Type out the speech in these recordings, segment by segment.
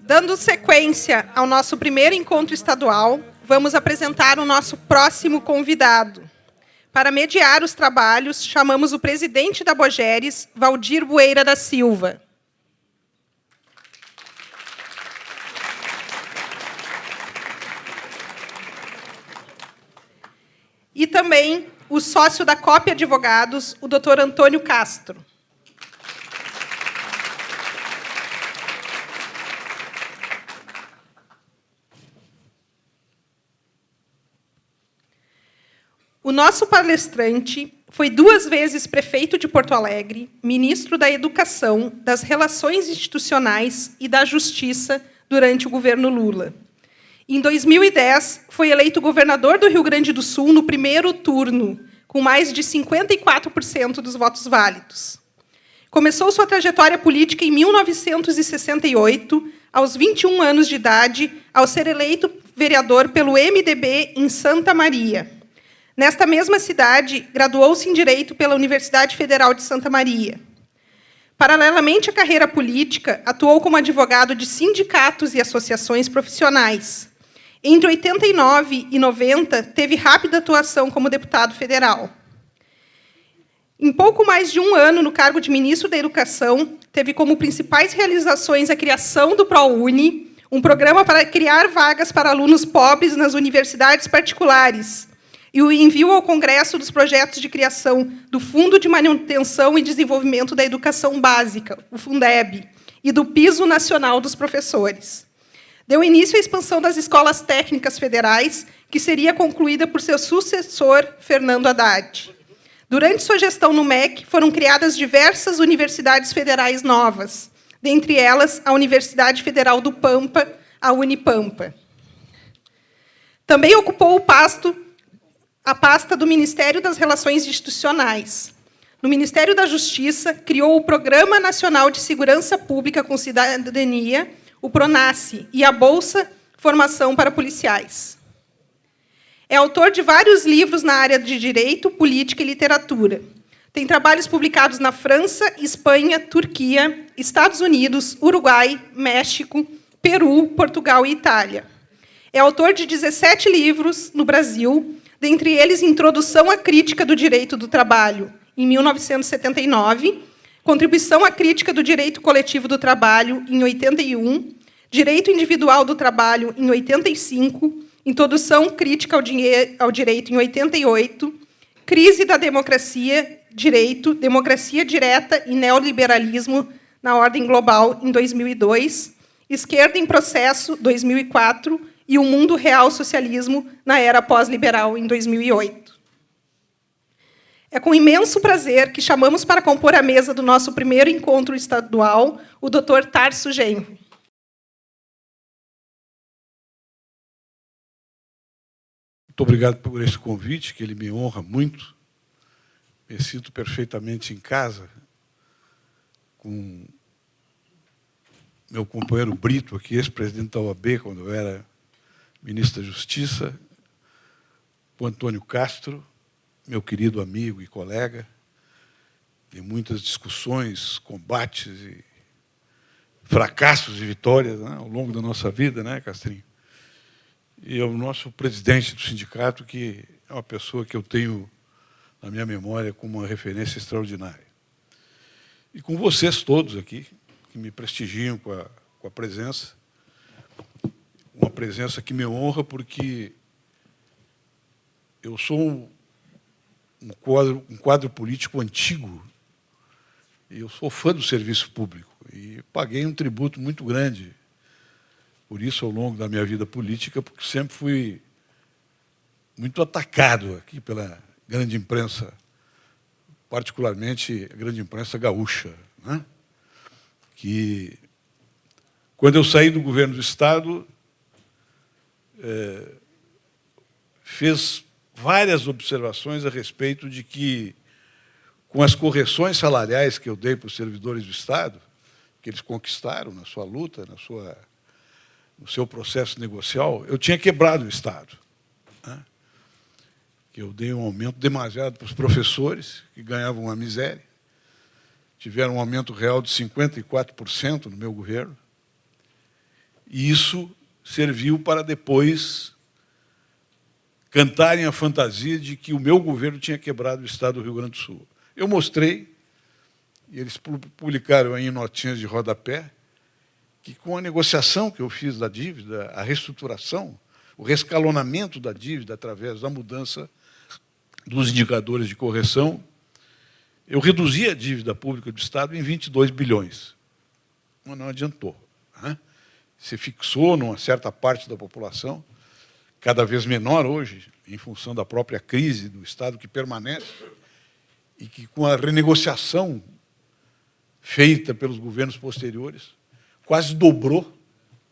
Dando sequência ao nosso primeiro encontro estadual, vamos apresentar o nosso próximo convidado. Para mediar os trabalhos, chamamos o presidente da Bogeres, Valdir Bueira da Silva. E também o sócio da COP Advogados, o Dr. Antônio Castro. O nosso palestrante foi 2 vezes prefeito de Porto Alegre, ministro da Educação, das Relações Institucionais e da Justiça durante o governo Lula. Em 2010, foi eleito governador do Rio Grande do Sul no primeiro turno, com mais de 54% dos votos válidos. Começou sua trajetória política em 1968, aos 21 anos de idade, ao ser eleito vereador pelo MDB em Santa Maria. Nesta mesma cidade, graduou-se em Direito pela Universidade Federal de Santa Maria. Paralelamente à carreira política, atuou como advogado de sindicatos e associações profissionais. Entre 89 e 90, teve rápida atuação como deputado federal. Em pouco mais de 1 ano, no cargo de ministro da Educação, teve como principais realizações a criação do ProUni, um programa para criar vagas para alunos pobres nas universidades particulares, e o envio ao Congresso dos projetos de criação do Fundo de Manutenção e Desenvolvimento da Educação Básica, o Fundeb, e do Piso Nacional dos Professores. Deu início à expansão das escolas técnicas federais, que seria concluída por seu sucessor, Fernando Haddad. Durante sua gestão no MEC, foram criadas diversas universidades federais novas, dentre elas a Universidade Federal do Pampa, a Unipampa. Também ocupou a pasta do Ministério das Relações Institucionais. No Ministério da Justiça, criou o Programa Nacional de Segurança Pública com Cidadania, o PRONASSE, e a Bolsa Formação para Policiais. É autor de vários livros na área de Direito, Política e Literatura. Tem trabalhos publicados na França, Espanha, Turquia, Estados Unidos, Uruguai, México, Peru, Portugal e Itália. É autor de 17 livros no Brasil, dentre eles Introdução à Crítica do Direito do Trabalho, em 1979, Contribuição à Crítica do Direito Coletivo do Trabalho, em 81, Direito Individual do Trabalho, em 85, Introdução Crítica ao Direito, em 88, Crise da Democracia, Direito, Democracia Direta e Neoliberalismo na Ordem Global, em 2002, Esquerda em Processo, 2004, e O Mundo Real Socialismo na Era Pós-Liberal, em 2008. É com imenso prazer que chamamos para compor a mesa do nosso primeiro encontro estadual o Dr. Tarso Genro. Muito obrigado por esse convite, que ele me honra muito. Me sinto perfeitamente em casa com meu companheiro Brito, aqui, ex-presidente da OAB, quando eu era ministro da Justiça, o Antônio Castro, meu querido amigo e colega, tem muitas discussões, combates, e fracassos e vitórias, né, ao longo da nossa vida, né, Castrinho? E é o nosso presidente do sindicato, que é uma pessoa que eu tenho na minha memória como uma referência extraordinária. E com vocês todos aqui, que me prestigiam com a presença, uma presença que me honra, porque eu sou um quadro político antigo, e eu sou fã do serviço público, e paguei um tributo muito grande por isso ao longo da minha vida política, porque sempre fui muito atacado aqui pela grande imprensa, particularmente a grande imprensa gaúcha, né? Que, quando eu saí do governo do Estado, fez várias observações a respeito de que, com as correções salariais que eu dei para os servidores do Estado, que eles conquistaram na sua luta, no seu processo negocial, eu tinha quebrado o Estado, né? Que eu dei um aumento demasiado para os professores, que ganhavam uma miséria, tiveram um aumento real de 54% no meu governo, E isso serviu para depois cantarem a fantasia de que o meu governo tinha quebrado o Estado do Rio Grande do Sul. Eu mostrei, e eles publicaram aí em notinhas de rodapé, que com a negociação que eu fiz da dívida, a reestruturação, o rescalonamento da dívida através da mudança dos indicadores de correção, eu reduzi a dívida pública do Estado em 22 bilhões. Mas não adiantou. Se fixou numa certa parte da população, cada vez menor hoje, em função da própria crise do Estado que permanece, e que, com a renegociação feita pelos governos posteriores, quase dobrou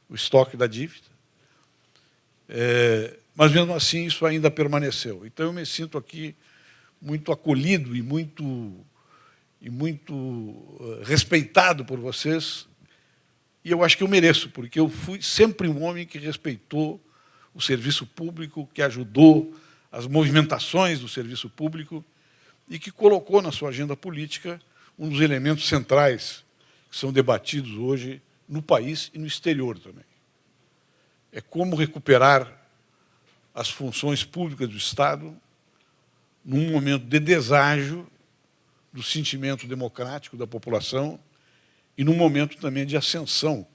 o estoque da dívida. Mas, mesmo assim, isso ainda permaneceu. Então, eu me sinto aqui muito acolhido e muito respeitado por vocês, e eu acho que eu mereço, porque eu fui sempre um homem que respeitou o serviço público, que ajudou as movimentações do serviço público e que colocou na sua agenda política um dos elementos centrais que são debatidos hoje no país e no exterior também. É como recuperar as funções públicas do Estado num momento de deságio do sentimento democrático da população e num momento também de ascensão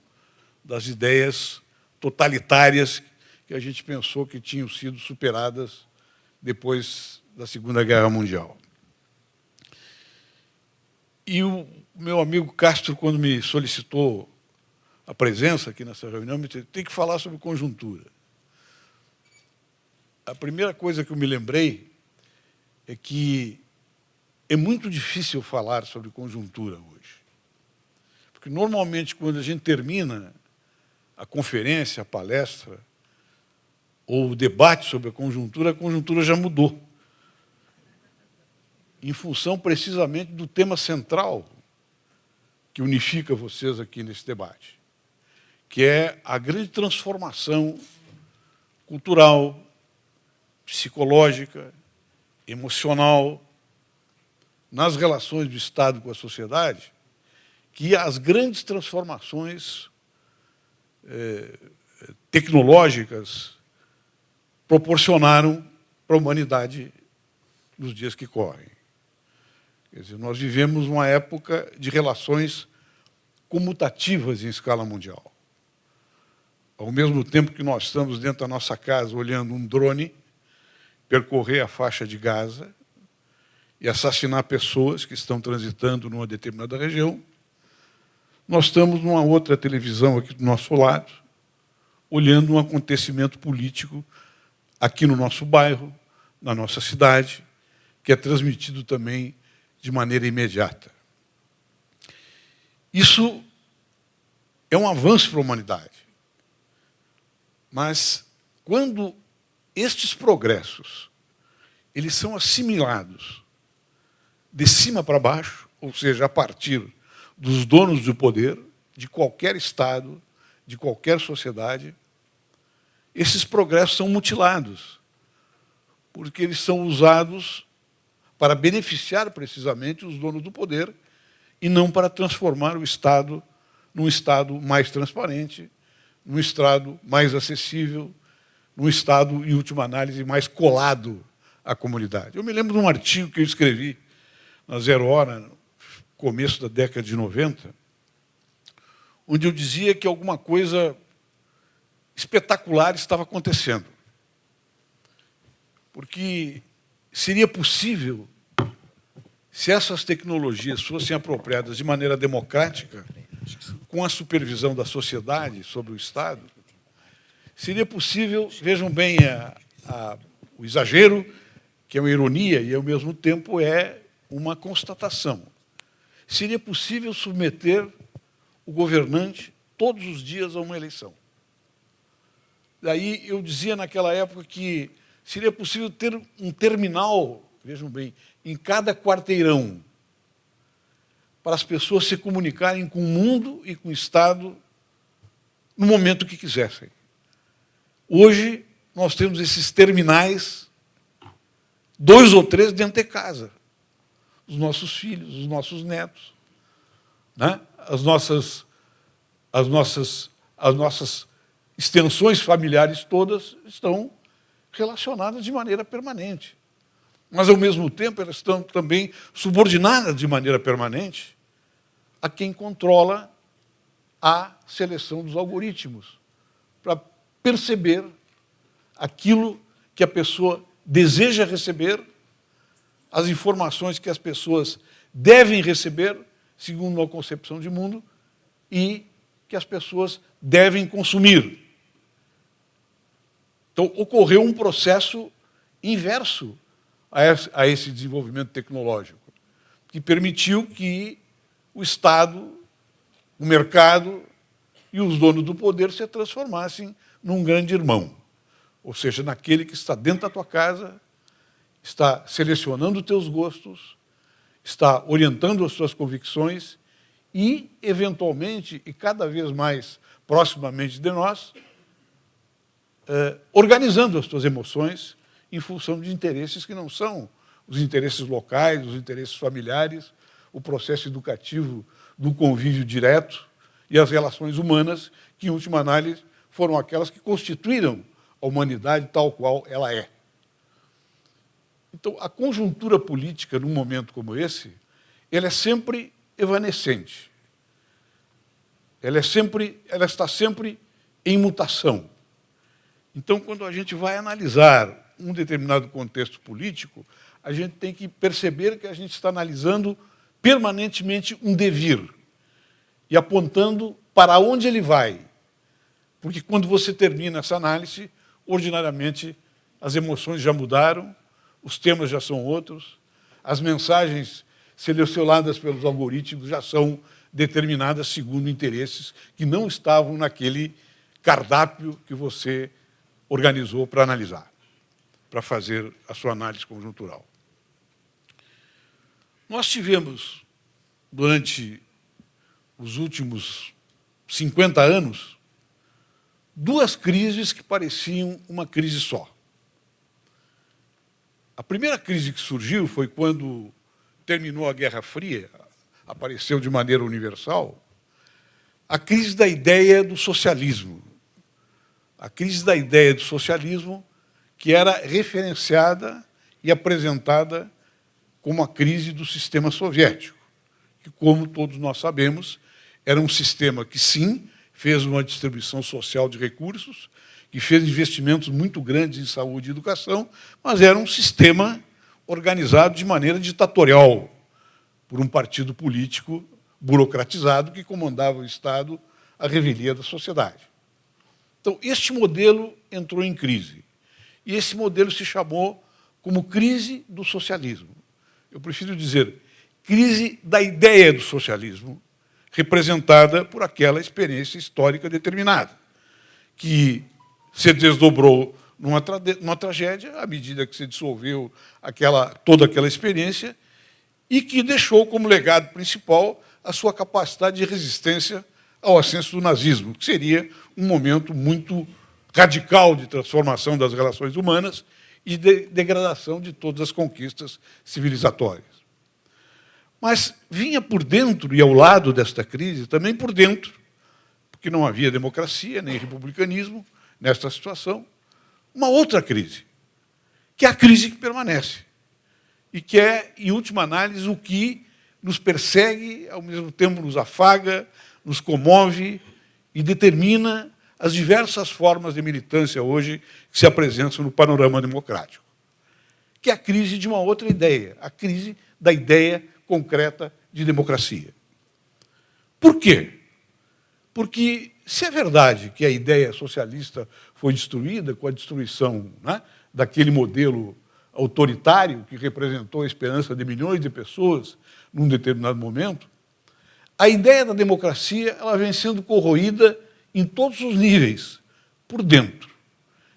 das ideias totalitárias que a gente pensou que tinham sido superadas depois da Segunda Guerra Mundial. E o meu amigo Castro, quando me solicitou a presença aqui nessa reunião, me disse: tem que falar sobre conjuntura. A primeira coisa que eu me lembrei é que é muito difícil falar sobre conjuntura hoje. Porque, normalmente, quando a gente termina a conferência, a palestra, ou o debate sobre a conjuntura já mudou. Em função, precisamente, do tema central que unifica vocês aqui nesse debate, que é a grande transformação cultural, psicológica, emocional, nas relações do Estado com a sociedade, que as grandes transformações tecnológicas proporcionaram para a humanidade nos dias que correm. Quer dizer, nós vivemos uma época de relações comutativas em escala mundial. Ao mesmo tempo que nós estamos dentro da nossa casa olhando um drone percorrer a faixa de Gaza e assassinar pessoas que estão transitando numa determinada região, nós estamos numa outra televisão aqui do nosso lado, olhando um acontecimento político aqui no nosso bairro, na nossa cidade, que é transmitido também de maneira imediata. Isso é um avanço para a humanidade. Mas, quando estes progressos eles são assimilados de cima para baixo, ou seja, a partir dos donos do poder, de qualquer Estado, de qualquer sociedade, esses progressos são mutilados, porque eles são usados para beneficiar precisamente os donos do poder e não para transformar o Estado num Estado mais transparente, num Estado mais acessível, num Estado, em última análise, mais colado à comunidade. Eu me lembro de um artigo que eu escrevi na Zero Hora, no começo da década de 90, onde eu dizia que alguma coisa espetacular estava acontecendo. Porque seria possível, se essas tecnologias fossem apropriadas de maneira democrática, com a supervisão da sociedade sobre o Estado, seria possível, vejam bem o exagero, que é uma ironia e, ao mesmo tempo, é uma constatação. Seria possível submeter o governante todos os dias a uma eleição. Daí eu dizia naquela época que seria possível ter um terminal, vejam bem, em cada quarteirão, para as pessoas se comunicarem com o mundo e com o Estado no momento que quisessem. Hoje, nós temos esses terminais, 2 ou 3 dentro de casa. Os nossos filhos, os nossos netos, né? as nossas extensões familiares todas estão relacionadas de maneira permanente. Mas, ao mesmo tempo, elas estão também subordinadas de maneira permanente a quem controla a seleção dos algoritmos, para perceber aquilo que a pessoa deseja receber, as informações que as pessoas devem receber, segundo uma concepção de mundo, e que as pessoas devem consumir. Então, ocorreu um processo inverso a esse desenvolvimento tecnológico, que permitiu que o Estado, o mercado e os donos do poder se transformassem num grande irmão. Ou seja, naquele que está dentro da tua casa, está selecionando os teus gostos, está orientando as tuas convicções e, eventualmente, e cada vez mais proximamente de nós, organizando as tuas emoções em função de interesses que não são os interesses locais, os interesses familiares, o processo educativo do convívio direto e as relações humanas, que, em última análise, foram aquelas que constituíram a humanidade tal qual ela é. Então, a conjuntura política, num momento como esse, ela é sempre evanescente. Ela está sempre em mutação. Então, quando a gente vai analisar um determinado contexto político, a gente tem que perceber que a gente está analisando permanentemente um devir e apontando para onde ele vai. Porque quando você termina essa análise, ordinariamente as emoções já mudaram, os temas já são outros, as mensagens selecionadas pelos algoritmos já são determinadas segundo interesses que não estavam naquele cardápio que você organizou para analisar, para fazer a sua análise conjuntural. Nós tivemos, durante os últimos 50 anos, duas crises que pareciam uma crise só. A primeira crise que surgiu foi quando terminou a Guerra Fria, apareceu de maneira universal, a crise da ideia do socialismo. A crise da ideia do socialismo que era referenciada e apresentada como a crise do sistema soviético, que, como todos nós sabemos, era um sistema que, sim, fez uma distribuição social de recursos, que fez investimentos muito grandes em saúde e educação, mas era um sistema organizado de maneira ditatorial por um partido político burocratizado que comandava o Estado à revelia da sociedade. Então, este modelo entrou em crise. E esse modelo se chamou como crise do socialismo. Eu prefiro dizer crise da ideia do socialismo, representada por aquela experiência histórica determinada, que se desdobrou numa tragédia à medida que se dissolveu toda aquela experiência e que deixou como legado principal a sua capacidade de resistência ao ascenso do nazismo, que seria um momento muito radical de transformação das relações humanas e de degradação de todas as conquistas civilizatórias. Mas vinha por dentro e ao lado desta crise, também por dentro, porque não havia democracia nem republicanismo nesta situação, uma outra crise, que é a crise que permanece, e que é, em última análise, o que nos persegue, ao mesmo tempo nos afaga, nos comove e determina as diversas formas de militância hoje que se apresentam no panorama democrático, que é a crise de uma outra ideia, a crise da ideia concreta de democracia. Por quê? Porque, se é verdade que a ideia socialista foi destruída com a destruição, né, daquele modelo autoritário que representou a esperança de milhões de pessoas num determinado momento, a ideia da democracia ela vem sendo corroída em todos os níveis, por dentro.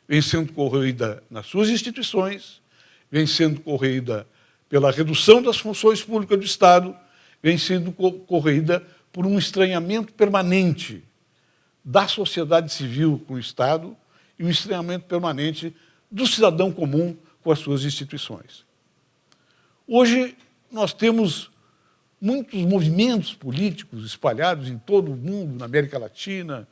Vem sendo corroída nas suas instituições, vem sendo corroída pela redução das funções públicas do Estado, vem sendo corroída por um estranhamento permanente da sociedade civil com o Estado e um estranhamento permanente do cidadão comum com as suas instituições. Hoje, nós temos muitos movimentos políticos espalhados em todo o mundo, na América Latina,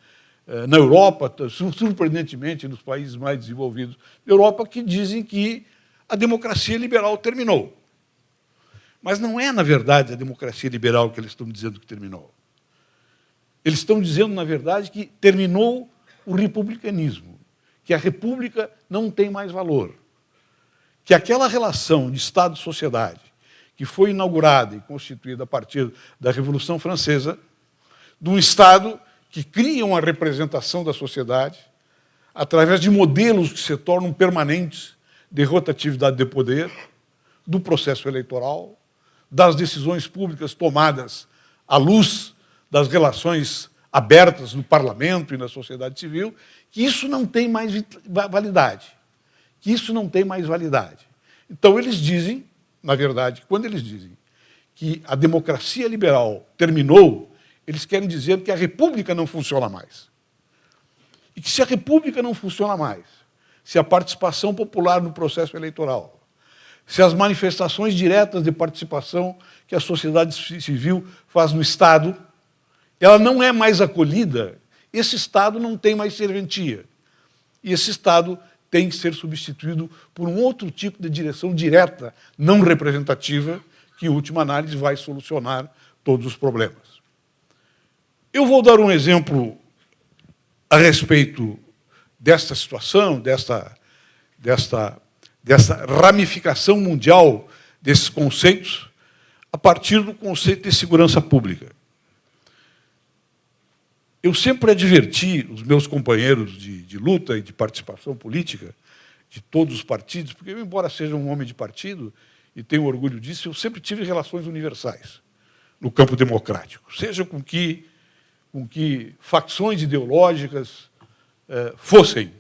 na Europa, surpreendentemente nos países mais desenvolvidos da Europa, que dizem que a democracia liberal terminou. Mas não é, na verdade, a democracia liberal que eles estão dizendo que terminou. Eles estão dizendo, na verdade, que terminou o republicanismo, que a república não tem mais valor, que aquela relação de Estado e sociedade que foi inaugurada e constituída a partir da Revolução Francesa, de um Estado que cria uma representação da sociedade através de modelos que se tornam permanentes de rotatividade de poder, do processo eleitoral, das decisões públicas tomadas à luz das relações abertas no parlamento e na sociedade civil, que isso não tem mais validade. Que isso não tem mais validade. Então, eles dizem, na verdade, quando eles dizem que a democracia liberal terminou, eles querem dizer que a república não funciona mais. E que se a república não funciona mais, se a participação popular no processo eleitoral, se as manifestações diretas de participação que a sociedade civil faz no Estado, ela não é mais acolhida, esse Estado não tem mais serventia. E esse Estado tem que ser substituído por um outro tipo de direção direta, não representativa, que, em última análise, vai solucionar todos os problemas. Eu vou dar um exemplo a respeito desta situação, desta ramificação mundial desses conceitos, a partir do conceito de segurança pública. Eu sempre adverti os meus companheiros de luta e de participação política, de todos os partidos, porque eu, embora seja um homem de partido, e tenho orgulho disso, eu sempre tive relações universais no campo democrático, seja com que facções ideológicas fossem,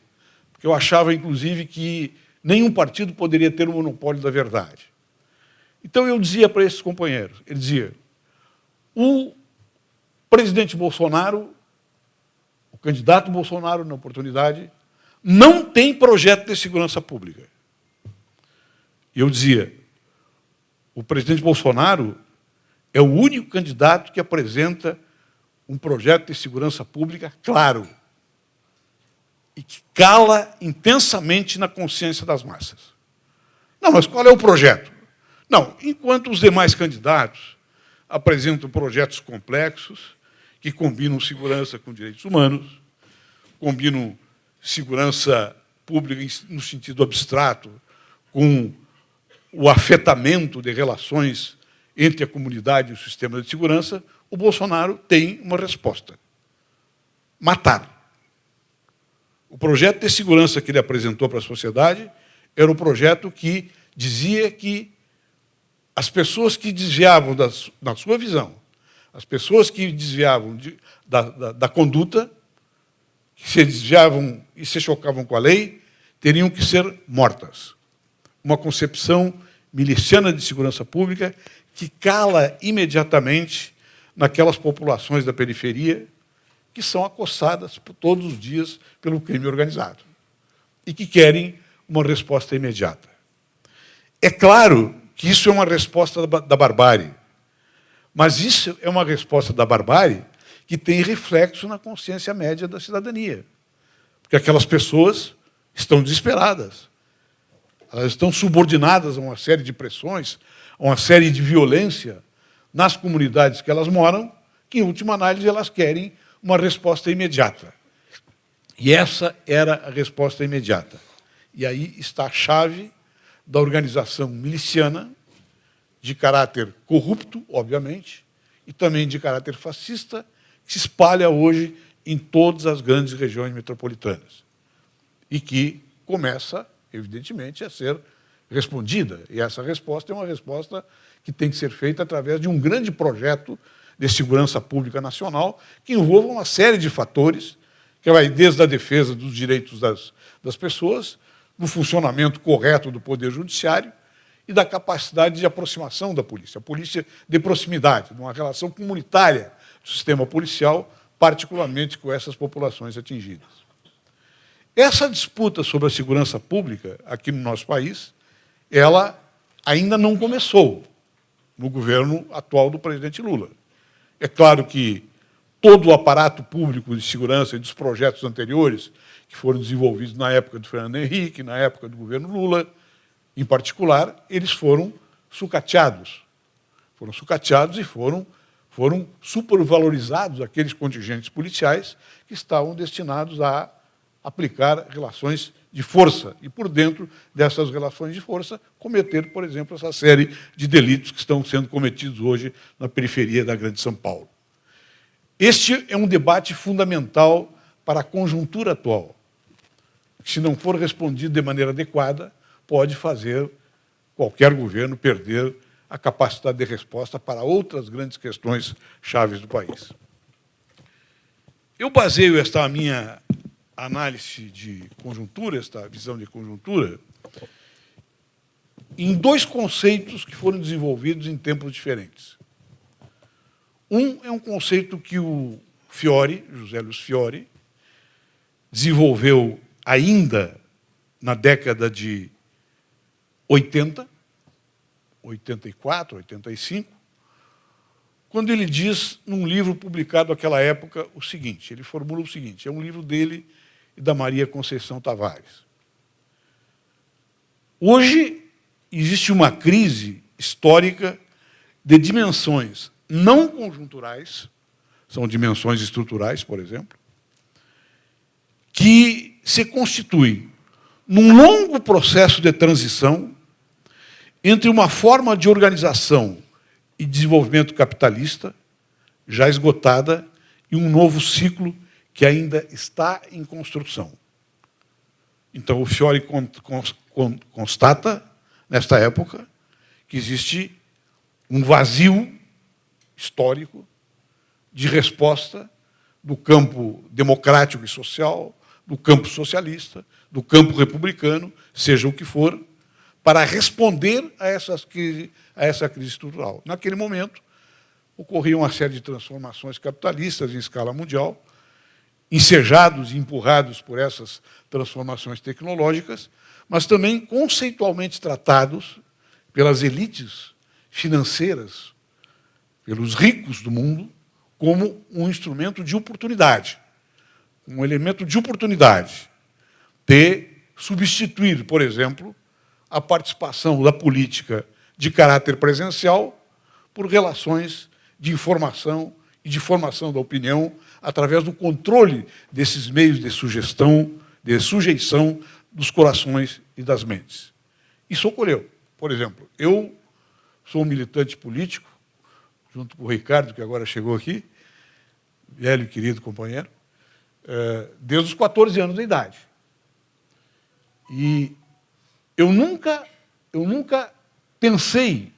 porque eu achava, inclusive, que nenhum partido poderia ter o monopólio da verdade. Então, eu dizia para esses companheiros, ele dizia, o presidente Bolsonaro, o candidato Bolsonaro, na oportunidade, não tem projeto de segurança pública. E eu dizia, o presidente Bolsonaro é o único candidato que apresenta um projeto de segurança pública claro e que cala intensamente na consciência das massas. Não, mas qual é o projeto? Não, enquanto os demais candidatos apresentam projetos complexos que combinam segurança com direitos humanos, combinam segurança pública no sentido abstrato com o afetamento de relações entre a comunidade e o sistema de segurança, o Bolsonaro tem uma resposta: matar. O projeto de segurança que ele apresentou para a sociedade era um projeto que dizia que as pessoas que desviavam, na sua visão, as pessoas que desviavam da conduta, que se desviavam e se chocavam com a lei, teriam que ser mortas. Uma concepção miliciana de segurança pública que cala imediatamente naquelas populações da periferia que são acossadas todos os dias pelo crime organizado e que querem uma resposta imediata. É claro que isso é uma resposta da barbárie, mas isso é uma resposta da barbárie que tem reflexo na consciência média da cidadania, porque aquelas pessoas estão desesperadas, elas estão subordinadas a uma série de pressões, a uma série de violência nas comunidades que elas moram, que, em última análise, elas querem uma resposta imediata. E essa era a resposta imediata. E aí está a chave da organização miliciana, de caráter corrupto, obviamente, e também de caráter fascista, que se espalha hoje em todas as grandes regiões metropolitanas. E que começa, evidentemente, a ser respondida. E essa resposta é uma resposta que tem que ser feita através de um grande projeto de segurança pública nacional que envolva uma série de fatores, que vai desde a defesa dos direitos das pessoas, do funcionamento correto do Poder Judiciário e da capacidade de aproximação da polícia. A polícia de proximidade, numa relação comunitária do sistema policial, particularmente com essas populações atingidas. Essa disputa sobre a segurança pública aqui no nosso país, ela ainda não começou no governo atual do presidente Lula. É claro que todo o aparato público de segurança e dos projetos anteriores que foram desenvolvidos na época do Fernando Henrique, na época do governo Lula, em particular, eles foram sucateados. Foram sucateados e foram supervalorizados aqueles contingentes policiais que estavam destinados a aplicar relações de força e, por dentro dessas relações de força, cometer, por exemplo, essa série de delitos que estão sendo cometidos hoje na periferia da Grande São Paulo. Este é um debate fundamental para a conjuntura atual, que, se não for respondido de maneira adequada, pode fazer qualquer governo perder a capacidade de resposta para outras grandes questões chaves do país. Eu baseio esta minha análise de conjuntura, esta visão de conjuntura, em dois conceitos que foram desenvolvidos em tempos diferentes. Um é um conceito que o Fiore, José Luiz Fiore, desenvolveu ainda na década de 80, 84, 85, quando ele diz, num livro publicado naquela época, o seguinte, ele formula o seguinte, é um livro dele e da Maria Conceição Tavares. Hoje existe uma crise histórica de dimensões não conjunturais, são dimensões estruturais, por exemplo, que se constitui num longo processo de transição entre uma forma de organização e desenvolvimento capitalista já esgotada e um novo ciclo que ainda está em construção. Então, o Fiore constata, nesta época, que existe um vazio histórico de resposta do campo democrático e social, do campo socialista, do campo republicano, seja o que for, para responder a essa crise estrutural. Naquele momento, ocorria uma série de transformações capitalistas em escala mundial, ensejados e empurrados por essas transformações tecnológicas, mas também conceitualmente tratados pelas elites financeiras, pelos ricos do mundo, como um instrumento de oportunidade, um elemento de oportunidade de substituir, por exemplo, a participação da política de caráter presencial por relações de informação e de formação da opinião através do controle desses meios de sugestão, de sujeição dos corações e das mentes. Isso ocorreu. Por exemplo, eu sou um militante político, junto com o Ricardo, que agora chegou aqui, velho e querido companheiro, desde os 14 anos de idade. E eu nunca pensei,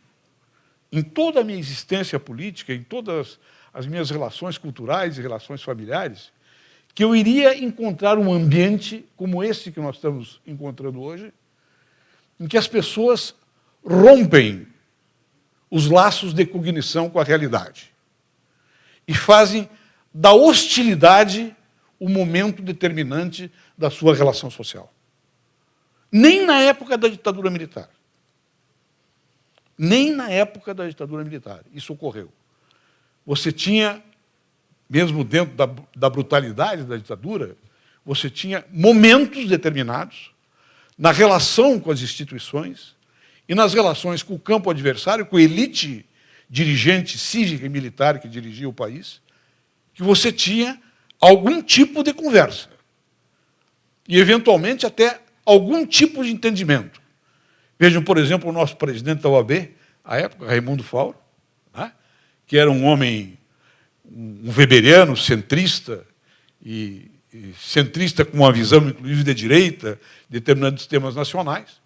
em toda a minha existência política, em todas as minhas relações culturais e relações familiares, que eu iria encontrar um ambiente como esse que nós estamos encontrando hoje, em que as pessoas rompem os laços de cognição com a realidade e fazem da hostilidade o momento determinante da sua relação social. Nem na época da ditadura militar. Nem na época da ditadura militar isso ocorreu. Você tinha, mesmo dentro da brutalidade da ditadura, você tinha momentos determinados na relação com as instituições e nas relações com o campo adversário, com a elite dirigente cívica e militar que dirigia o país, que você tinha algum tipo de conversa. E, eventualmente, até algum tipo de entendimento. Vejam, por exemplo, o nosso presidente da OAB, à época, Raimundo Fauro, né, que era um homem, um weberiano, centrista, e centrista com uma visão, inclusive, de direita, de determinados temas nacionais,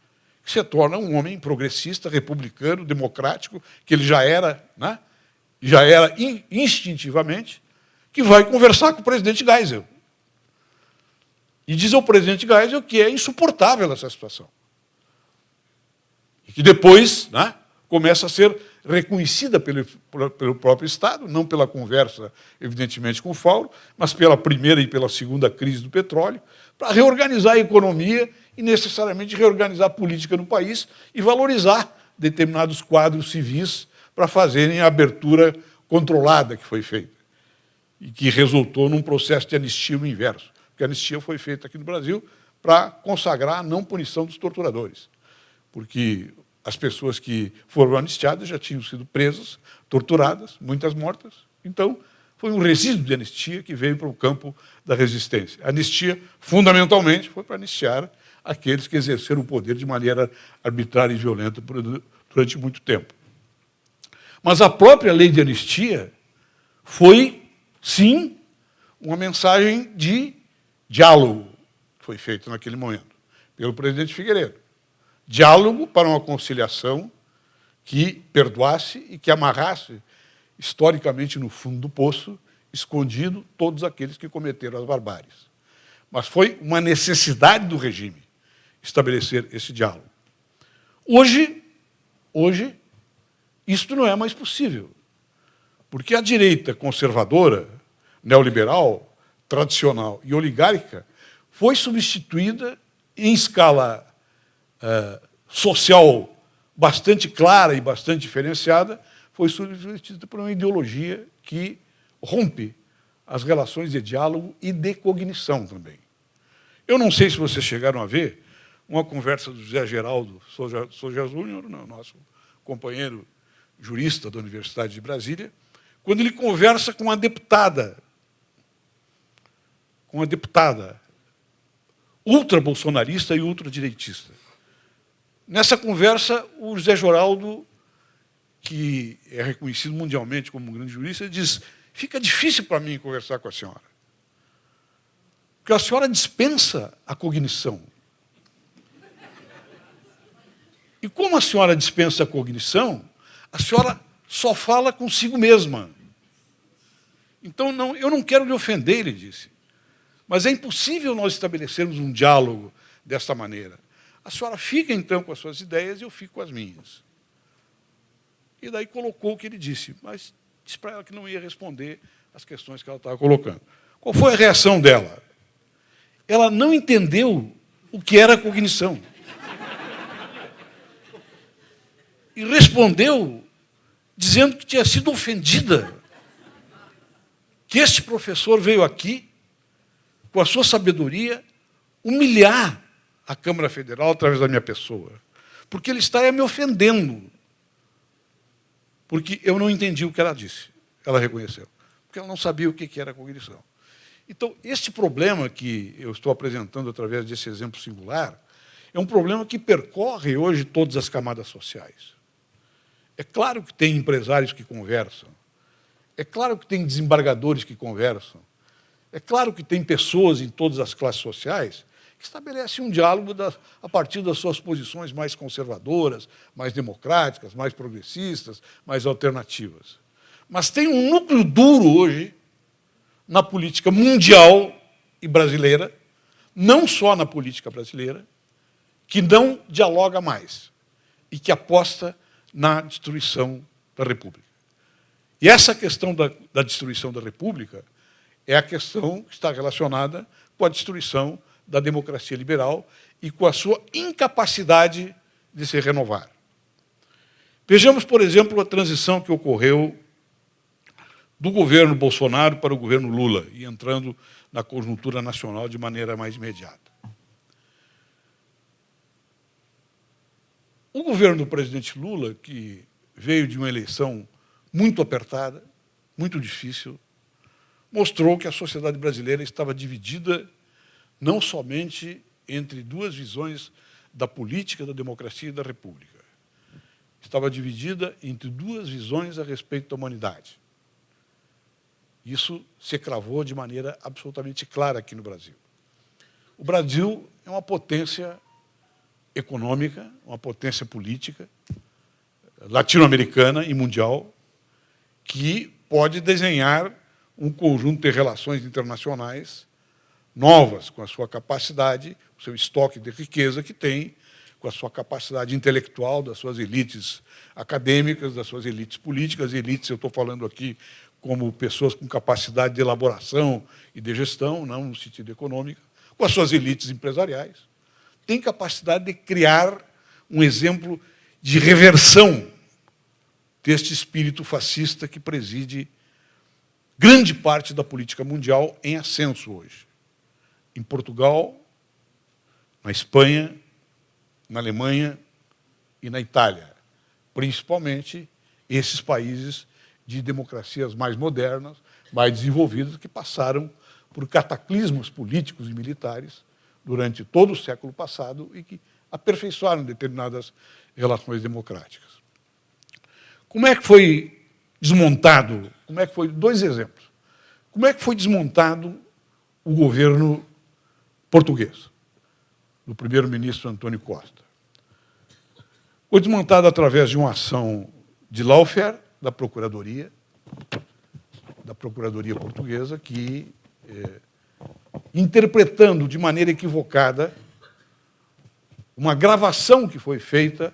que se torna um homem progressista, republicano, democrático, que ele já era, né, instintivamente, que vai conversar com o presidente Geisel. E diz ao presidente Geisel que é insuportável essa situação. E que depois, né, começa a ser reconhecida pelo próprio Estado, não pela conversa, evidentemente, com o Fauro, mas pela primeira e pela segunda crise do petróleo, para reorganizar a economia e, necessariamente, reorganizar a política no país e valorizar determinados quadros civis para fazerem a abertura controlada que foi feita. e que resultou num processo de anistia inverso. Porque a anistia foi feita aqui no Brasil para consagrar a não punição dos torturadores. Porque as pessoas que foram anistiadas já tinham sido presas, torturadas, muitas mortas. Então, foi um resíduo de anistia que veio para o campo da resistência. A anistia, fundamentalmente, foi para anistiar aqueles que exerceram o poder de maneira arbitrária e violenta durante muito tempo. Mas a própria lei de anistia foi, sim, uma mensagem de diálogo que foi feito naquele momento pelo presidente Figueiredo. Diálogo para uma conciliação que perdoasse e que amarrasse historicamente no fundo do poço, escondido todos aqueles que cometeram as barbáries. Mas foi uma necessidade do regime estabelecer esse diálogo. Hoje, isto não é mais possível, porque a direita conservadora, neoliberal, tradicional e oligárquica foi substituída em escala social bastante clara e bastante diferenciada, foi substituída por uma ideologia que rompe as relações de diálogo e de cognição também. Eu não sei se vocês chegaram a ver uma conversa do José Geraldo Souza Júnior, nosso companheiro jurista da Universidade de Brasília, quando ele conversa com uma deputada ultra-bolsonarista e ultradireitista. Nessa conversa, o José Geraldo, que é reconhecido mundialmente como um grande jurista, diz: fica difícil para mim conversar com a senhora, porque a senhora dispensa a cognição. E como a senhora dispensa a cognição, a senhora só fala consigo mesma. Então, eu não quero lhe ofender, ele disse, mas é impossível nós estabelecermos um diálogo desta maneira. A senhora fica, então, com as suas ideias e eu fico com as minhas. E daí colocou o que ele disse, mas disse para ela que não ia responder as questões que ela estava colocando. Qual foi a reação dela? Ela não entendeu o que era a cognição. E respondeu dizendo que tinha sido ofendida, que este professor veio aqui, com a sua sabedoria, humilhar a Câmara Federal através da minha pessoa, porque ele está me ofendendo, porque eu não entendi o que ela disse, ela reconheceu, porque ela não sabia o que era a cognição. Então, este problema que eu estou apresentando através desse exemplo singular, é um problema que percorre hoje todas as camadas sociais. É claro que tem empresários que conversam, é claro que tem desembargadores que conversam, é claro que tem pessoas em todas as classes sociais que estabelecem um diálogo a partir das suas posições mais conservadoras, mais democráticas, mais progressistas, mais alternativas. Mas tem um núcleo duro hoje na política mundial e brasileira, não só na política brasileira, que não dialoga mais e que aposta na destruição da República. E essa questão da destruição da República é a questão que está relacionada com a destruição da democracia liberal e com a sua incapacidade de se renovar. Vejamos, por exemplo, a transição que ocorreu do governo Bolsonaro para o governo Lula, e entrando na conjuntura nacional de maneira mais imediata. O governo do presidente Lula, que veio de uma eleição muito apertada, muito difícil, mostrou que a sociedade brasileira estava dividida não somente entre duas visões da política, da democracia e da república. Estava dividida entre duas visões a respeito da humanidade. Isso se cravou de maneira absolutamente clara aqui no Brasil. O Brasil é uma potência econômica, uma potência política, latino-americana e mundial, que pode desenhar um conjunto de relações internacionais novas, com a sua capacidade, o seu estoque de riqueza que tem, com a sua capacidade intelectual, das suas elites acadêmicas, das suas elites políticas. Elites, eu estou falando aqui como pessoas com capacidade de elaboração e de gestão, não no sentido econômico, com as suas elites empresariais. Tem capacidade de criar um exemplo de reversão deste espírito fascista que preside grande parte da política mundial em ascenso hoje. Em Portugal, na Espanha, na Alemanha e na Itália. Principalmente esses países de democracias mais modernas, mais desenvolvidas, que passaram por cataclismos políticos e militares durante todo o século passado e que aperfeiçoaram determinadas relações democráticas. Como é que foi desmontado? Dois exemplos. Como é que foi desmontado o governo português, do primeiro-ministro Antônio Costa? Foi desmontado através de uma ação de lawfare da Procuradoria Portuguesa, que, interpretando de maneira equivocada uma gravação que foi feita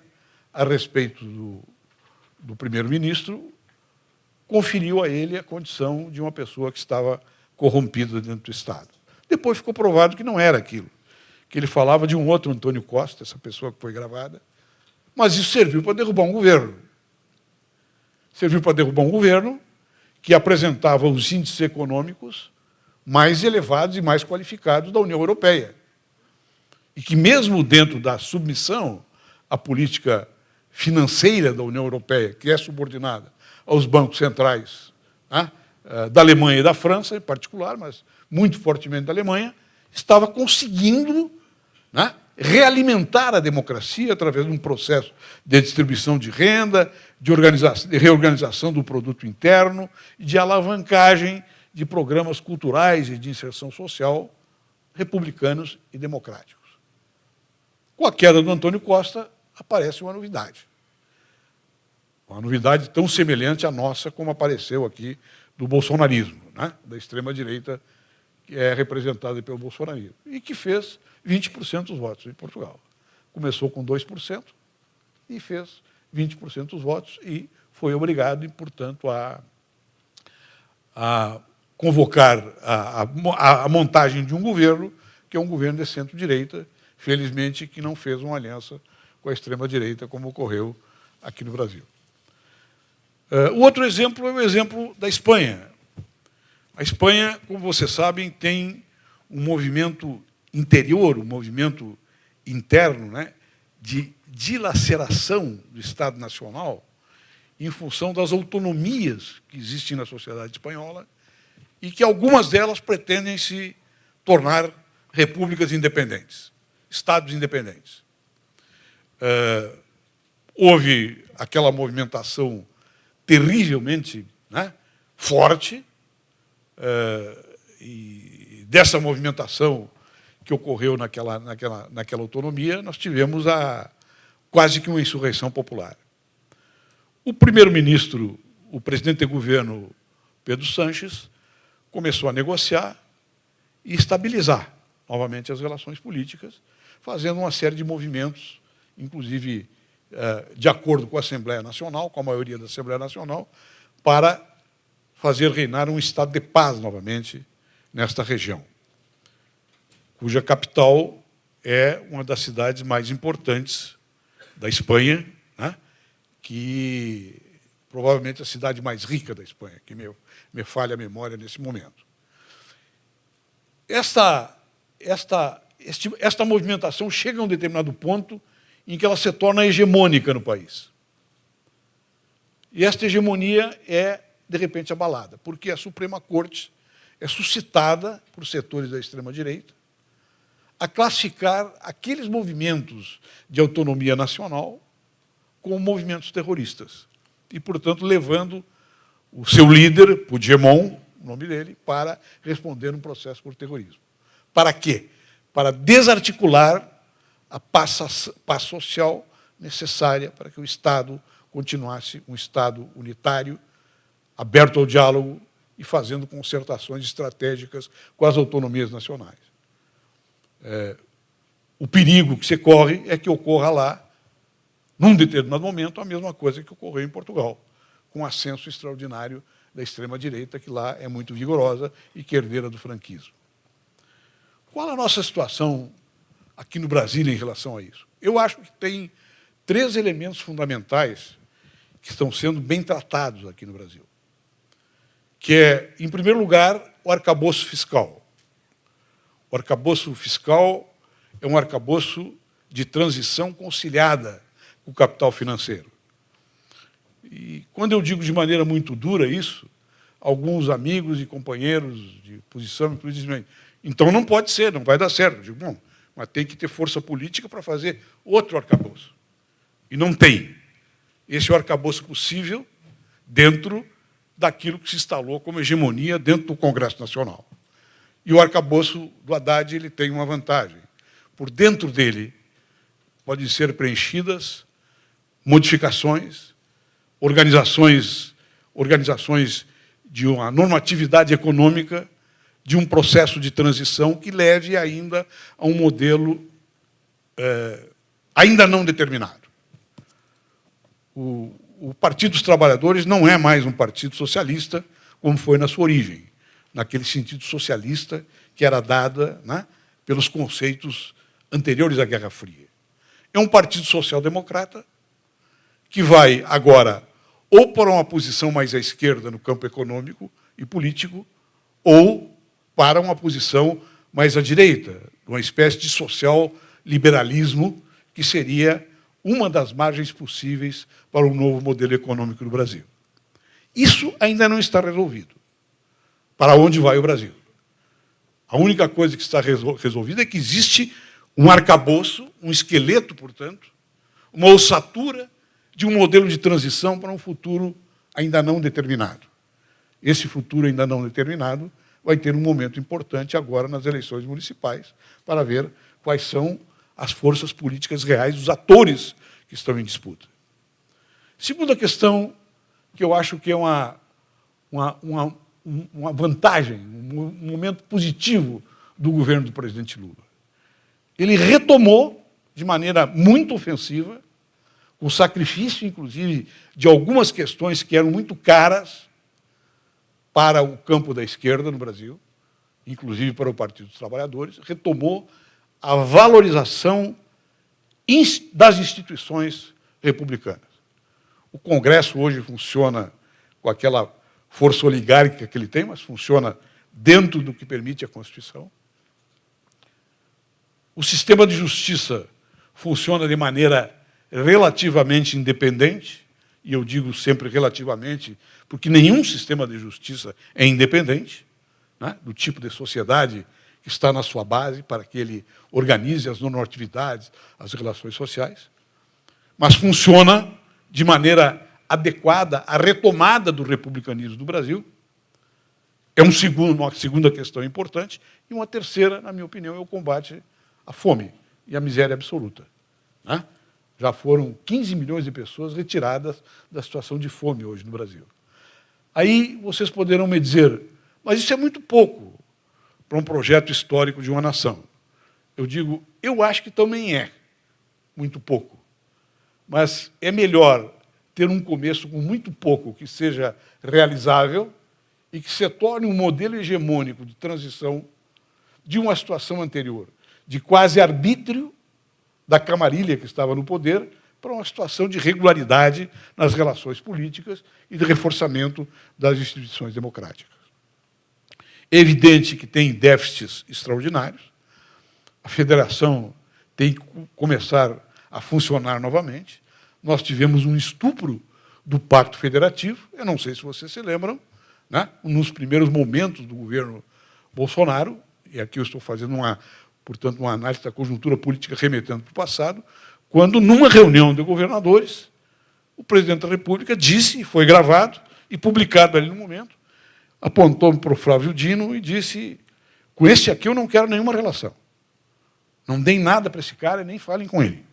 a respeito do primeiro-ministro, conferiu a ele a condição de uma pessoa que estava corrompida dentro do Estado. Depois ficou provado que não era aquilo, que ele falava de um outro Antônio Costa, essa pessoa que foi gravada, mas isso serviu para derrubar um governo. Serviu para derrubar um governo que apresentava os índices econômicos mais elevados e mais qualificados da União Europeia. E que, mesmo dentro da submissão à política financeira da União Europeia, que é subordinada aos bancos centrais, né, da Alemanha e da França, em particular, mas muito fortemente da Alemanha, estava conseguindo, né, realimentar a democracia através de um processo de distribuição de renda, de reorganização do produto interno e de alavancagem de programas culturais e de inserção social republicanos e democráticos. Com a queda do Antônio Costa, aparece uma novidade. Uma novidade tão semelhante à nossa como apareceu aqui do bolsonarismo, né, da extrema-direita, que é representada pelo bolsonarismo, e que fez 20% dos votos em Portugal. Começou com 2% e fez 20% dos votos e foi obrigado, e, portanto, a convocar a montagem de um governo, que é um governo de centro-direita, felizmente, que não fez uma aliança com a extrema-direita, como ocorreu aqui no Brasil. O outro exemplo é o exemplo da Espanha. A Espanha, como vocês sabem, tem um movimento interior, um movimento interno, né, de dilaceração do Estado Nacional em função das autonomias que existem na sociedade espanhola e que algumas delas pretendem se tornar repúblicas independentes, estados independentes. Houve aquela movimentação terrivelmente, né, forte, e dessa movimentação que ocorreu naquela autonomia, nós tivemos quase que uma insurreição popular. O primeiro-ministro, o presidente de governo, Pedro Sánchez, começou a negociar e estabilizar novamente as relações políticas, fazendo uma série de movimentos, inclusive de acordo com a Assembleia Nacional, com a maioria da Assembleia Nacional, para fazer reinar um estado de paz novamente nesta região, cuja capital é uma das cidades mais importantes da Espanha, né, que provavelmente é a cidade mais rica da Espanha, que me falha a memória nesse momento. Esta movimentação chega a um determinado ponto em que ela se torna hegemônica no país. E esta hegemonia é, de repente, abalada, porque a Suprema Corte é suscitada por setores da extrema-direita a classificar aqueles movimentos de autonomia nacional como movimentos terroristas e, portanto, levando o seu líder, Puigdemont, o nome dele, para responder um processo por terrorismo. Para quê? Para desarticular a paz social necessária para que o Estado continuasse um Estado unitário, aberto ao diálogo e fazendo concertações estratégicas com as autonomias nacionais. O perigo que se corre é que ocorra lá, num determinado momento, a mesma coisa que ocorreu em Portugal, com o ascenso extraordinário da extrema-direita, que lá é muito vigorosa e que é herdeira do franquismo. Qual a nossa situação aqui no Brasil em relação a isso? Eu acho que tem 3 elementos fundamentais que estão sendo bem tratados aqui no Brasil. que é, em primeiro lugar, o arcabouço fiscal. O arcabouço fiscal é um arcabouço de transição conciliada com o capital financeiro. E, quando eu digo de maneira muito dura isso, alguns amigos e companheiros de posição me dizem, então não pode ser, não vai dar certo. Eu digo, bom, mas tem que ter força política para fazer outro arcabouço. E não tem. Esse é o arcabouço possível dentro daquilo que se instalou como hegemonia dentro do Congresso Nacional. E o arcabouço do Haddad ele tem uma vantagem. Por dentro dele podem ser preenchidas modificações, organizações de uma normatividade econômica, de um processo de transição que leve ainda a um modelo ainda não determinado. O Partido dos Trabalhadores não é mais um partido socialista, como foi na sua origem, naquele sentido socialista que era dada, né, pelos conceitos anteriores à Guerra Fria. É um partido social-democrata que vai agora ou para uma posição mais à esquerda no campo econômico e político, ou para uma posição mais à direita, uma espécie de social-liberalismo, que seria uma das margens possíveis para um novo modelo econômico no Brasil. Isso ainda não está resolvido. Para onde vai o Brasil? A única coisa que está resolvida é que existe um arcabouço, um esqueleto, portanto, uma ossatura de um modelo de transição para um futuro ainda não determinado. Esse futuro ainda não determinado vai ter um momento importante agora nas eleições municipais para ver quais são as forças políticas reais, os atores que estão em disputa. Segunda questão, que eu acho que é uma vantagem, um momento positivo do governo do presidente Lula. Ele retomou, de maneira muito ofensiva, com sacrifício, inclusive, de algumas questões que eram muito caras para o campo da esquerda no Brasil, inclusive para o Partido dos Trabalhadores, retomou a valorização das instituições republicanas. O Congresso hoje funciona com aquela força oligárquica que ele tem, mas funciona dentro do que permite a Constituição. O sistema de justiça funciona de maneira relativamente independente, e eu digo sempre relativamente, porque nenhum sistema de justiça é independente, né, do tipo de sociedade que está na sua base para que ele organize as normatividades, as relações sociais, mas funciona de maneira adequada à retomada do republicanismo do Brasil. É uma segunda questão importante, e uma terceira, na minha opinião, é o combate à fome e à miséria absoluta, né? Já foram 15 milhões de pessoas retiradas da situação de fome hoje no Brasil. Aí vocês poderão me dizer, mas isso é muito pouco para um projeto histórico de uma nação. Eu digo, eu acho que também é muito pouco, mas é melhor ter um começo com muito pouco que seja realizável e que se torne um modelo hegemônico de transição de uma situação anterior, de quase arbítrio da camarilha que estava no poder, para uma situação de regularidade nas relações políticas e de reforçamento das instituições democráticas. É evidente que tem déficits extraordinários, a federação tem que começar a funcionar novamente. Nós tivemos um estupro do Pacto Federativo, eu não sei se vocês se lembram, né, nos primeiros momentos do governo Bolsonaro, e aqui eu estou fazendo portanto, uma análise da conjuntura política remetendo para o passado, quando, numa reunião de governadores, o presidente da República disse, foi gravado e publicado ali no momento, apontou-me para o Flávio Dino e disse, com esse aqui eu não quero nenhuma relação. Não deem nada para esse cara e nem falem com ele.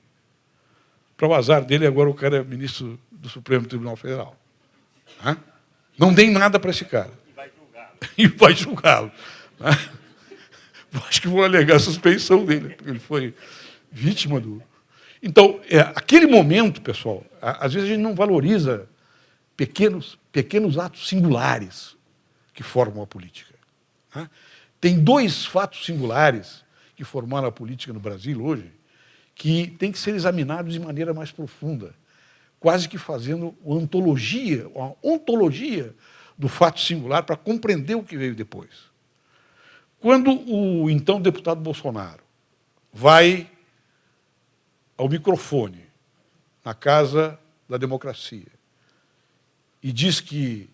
Para o azar dele, agora o cara é ministro do Supremo Tribunal Federal. Não deem nada para esse cara. E vai julgá-lo. Acho que vou alegar a suspeição dele, porque ele foi vítima do... Então, aquele momento, pessoal, às vezes a gente não valoriza pequenos atos singulares que formam a política. Tem dois fatos singulares que formaram a política no Brasil hoje que têm que ser examinados de maneira mais profunda, quase que fazendo uma ontologia do fato singular para compreender o que veio depois. Quando o então deputado Bolsonaro vai ao microfone na Casa da Democracia e diz que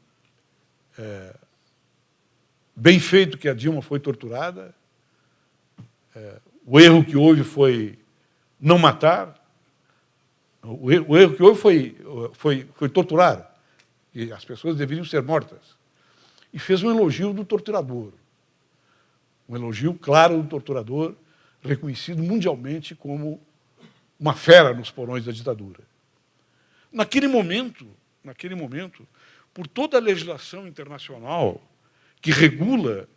bem feito que a Dilma foi torturada, o erro que houve foi não matar, o erro que houve foi torturar, e as pessoas deveriam ser mortas. E fez um elogio do torturador, um elogio claro do torturador, reconhecido mundialmente como uma fera nos porões da ditadura. Naquele momento, por toda a legislação internacional que regula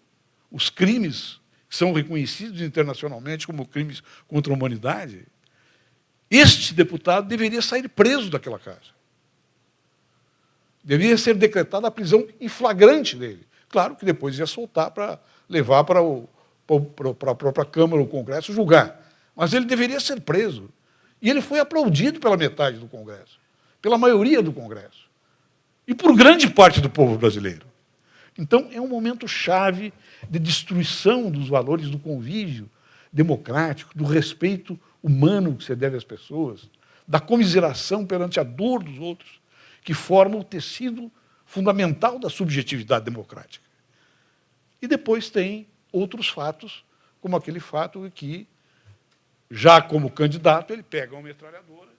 os crimes que são reconhecidos internacionalmente como crimes contra a humanidade, este deputado deveria sair preso daquela casa. Deveria ser decretada a prisão em flagrante dele. Claro que depois ia soltar para levar para a própria Câmara ou Congresso julgar. Mas ele deveria ser preso. E ele foi aplaudido pela metade do Congresso, pela maioria do Congresso, e por grande parte do povo brasileiro. Então, é um momento chave de destruição dos valores do convívio democrático, do respeito humano que se deve às pessoas, da comiseração perante a dor dos outros, que forma o tecido fundamental da subjetividade democrática. E depois tem outros fatos, como aquele fato que, já como candidato, ele pega uma metralhadora,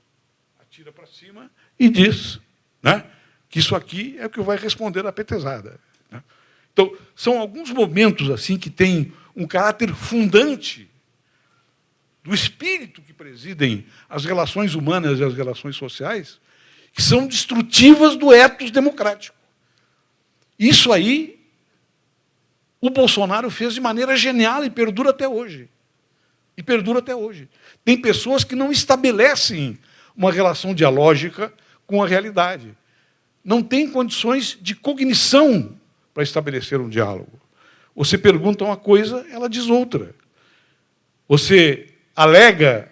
atira para cima e diz, né, que isso aqui é o que vai responder à petezada. Né? Então, são alguns momentos assim que têm um caráter fundante do espírito que presidem as relações humanas e as relações sociais, que são destrutivas do ethos democrático. Isso aí, o Bolsonaro fez de maneira genial e perdura até hoje. Tem pessoas que não estabelecem uma relação dialógica com a realidade. Não têm condições de cognição para estabelecer um diálogo. Você pergunta uma coisa, ela diz outra. Você alega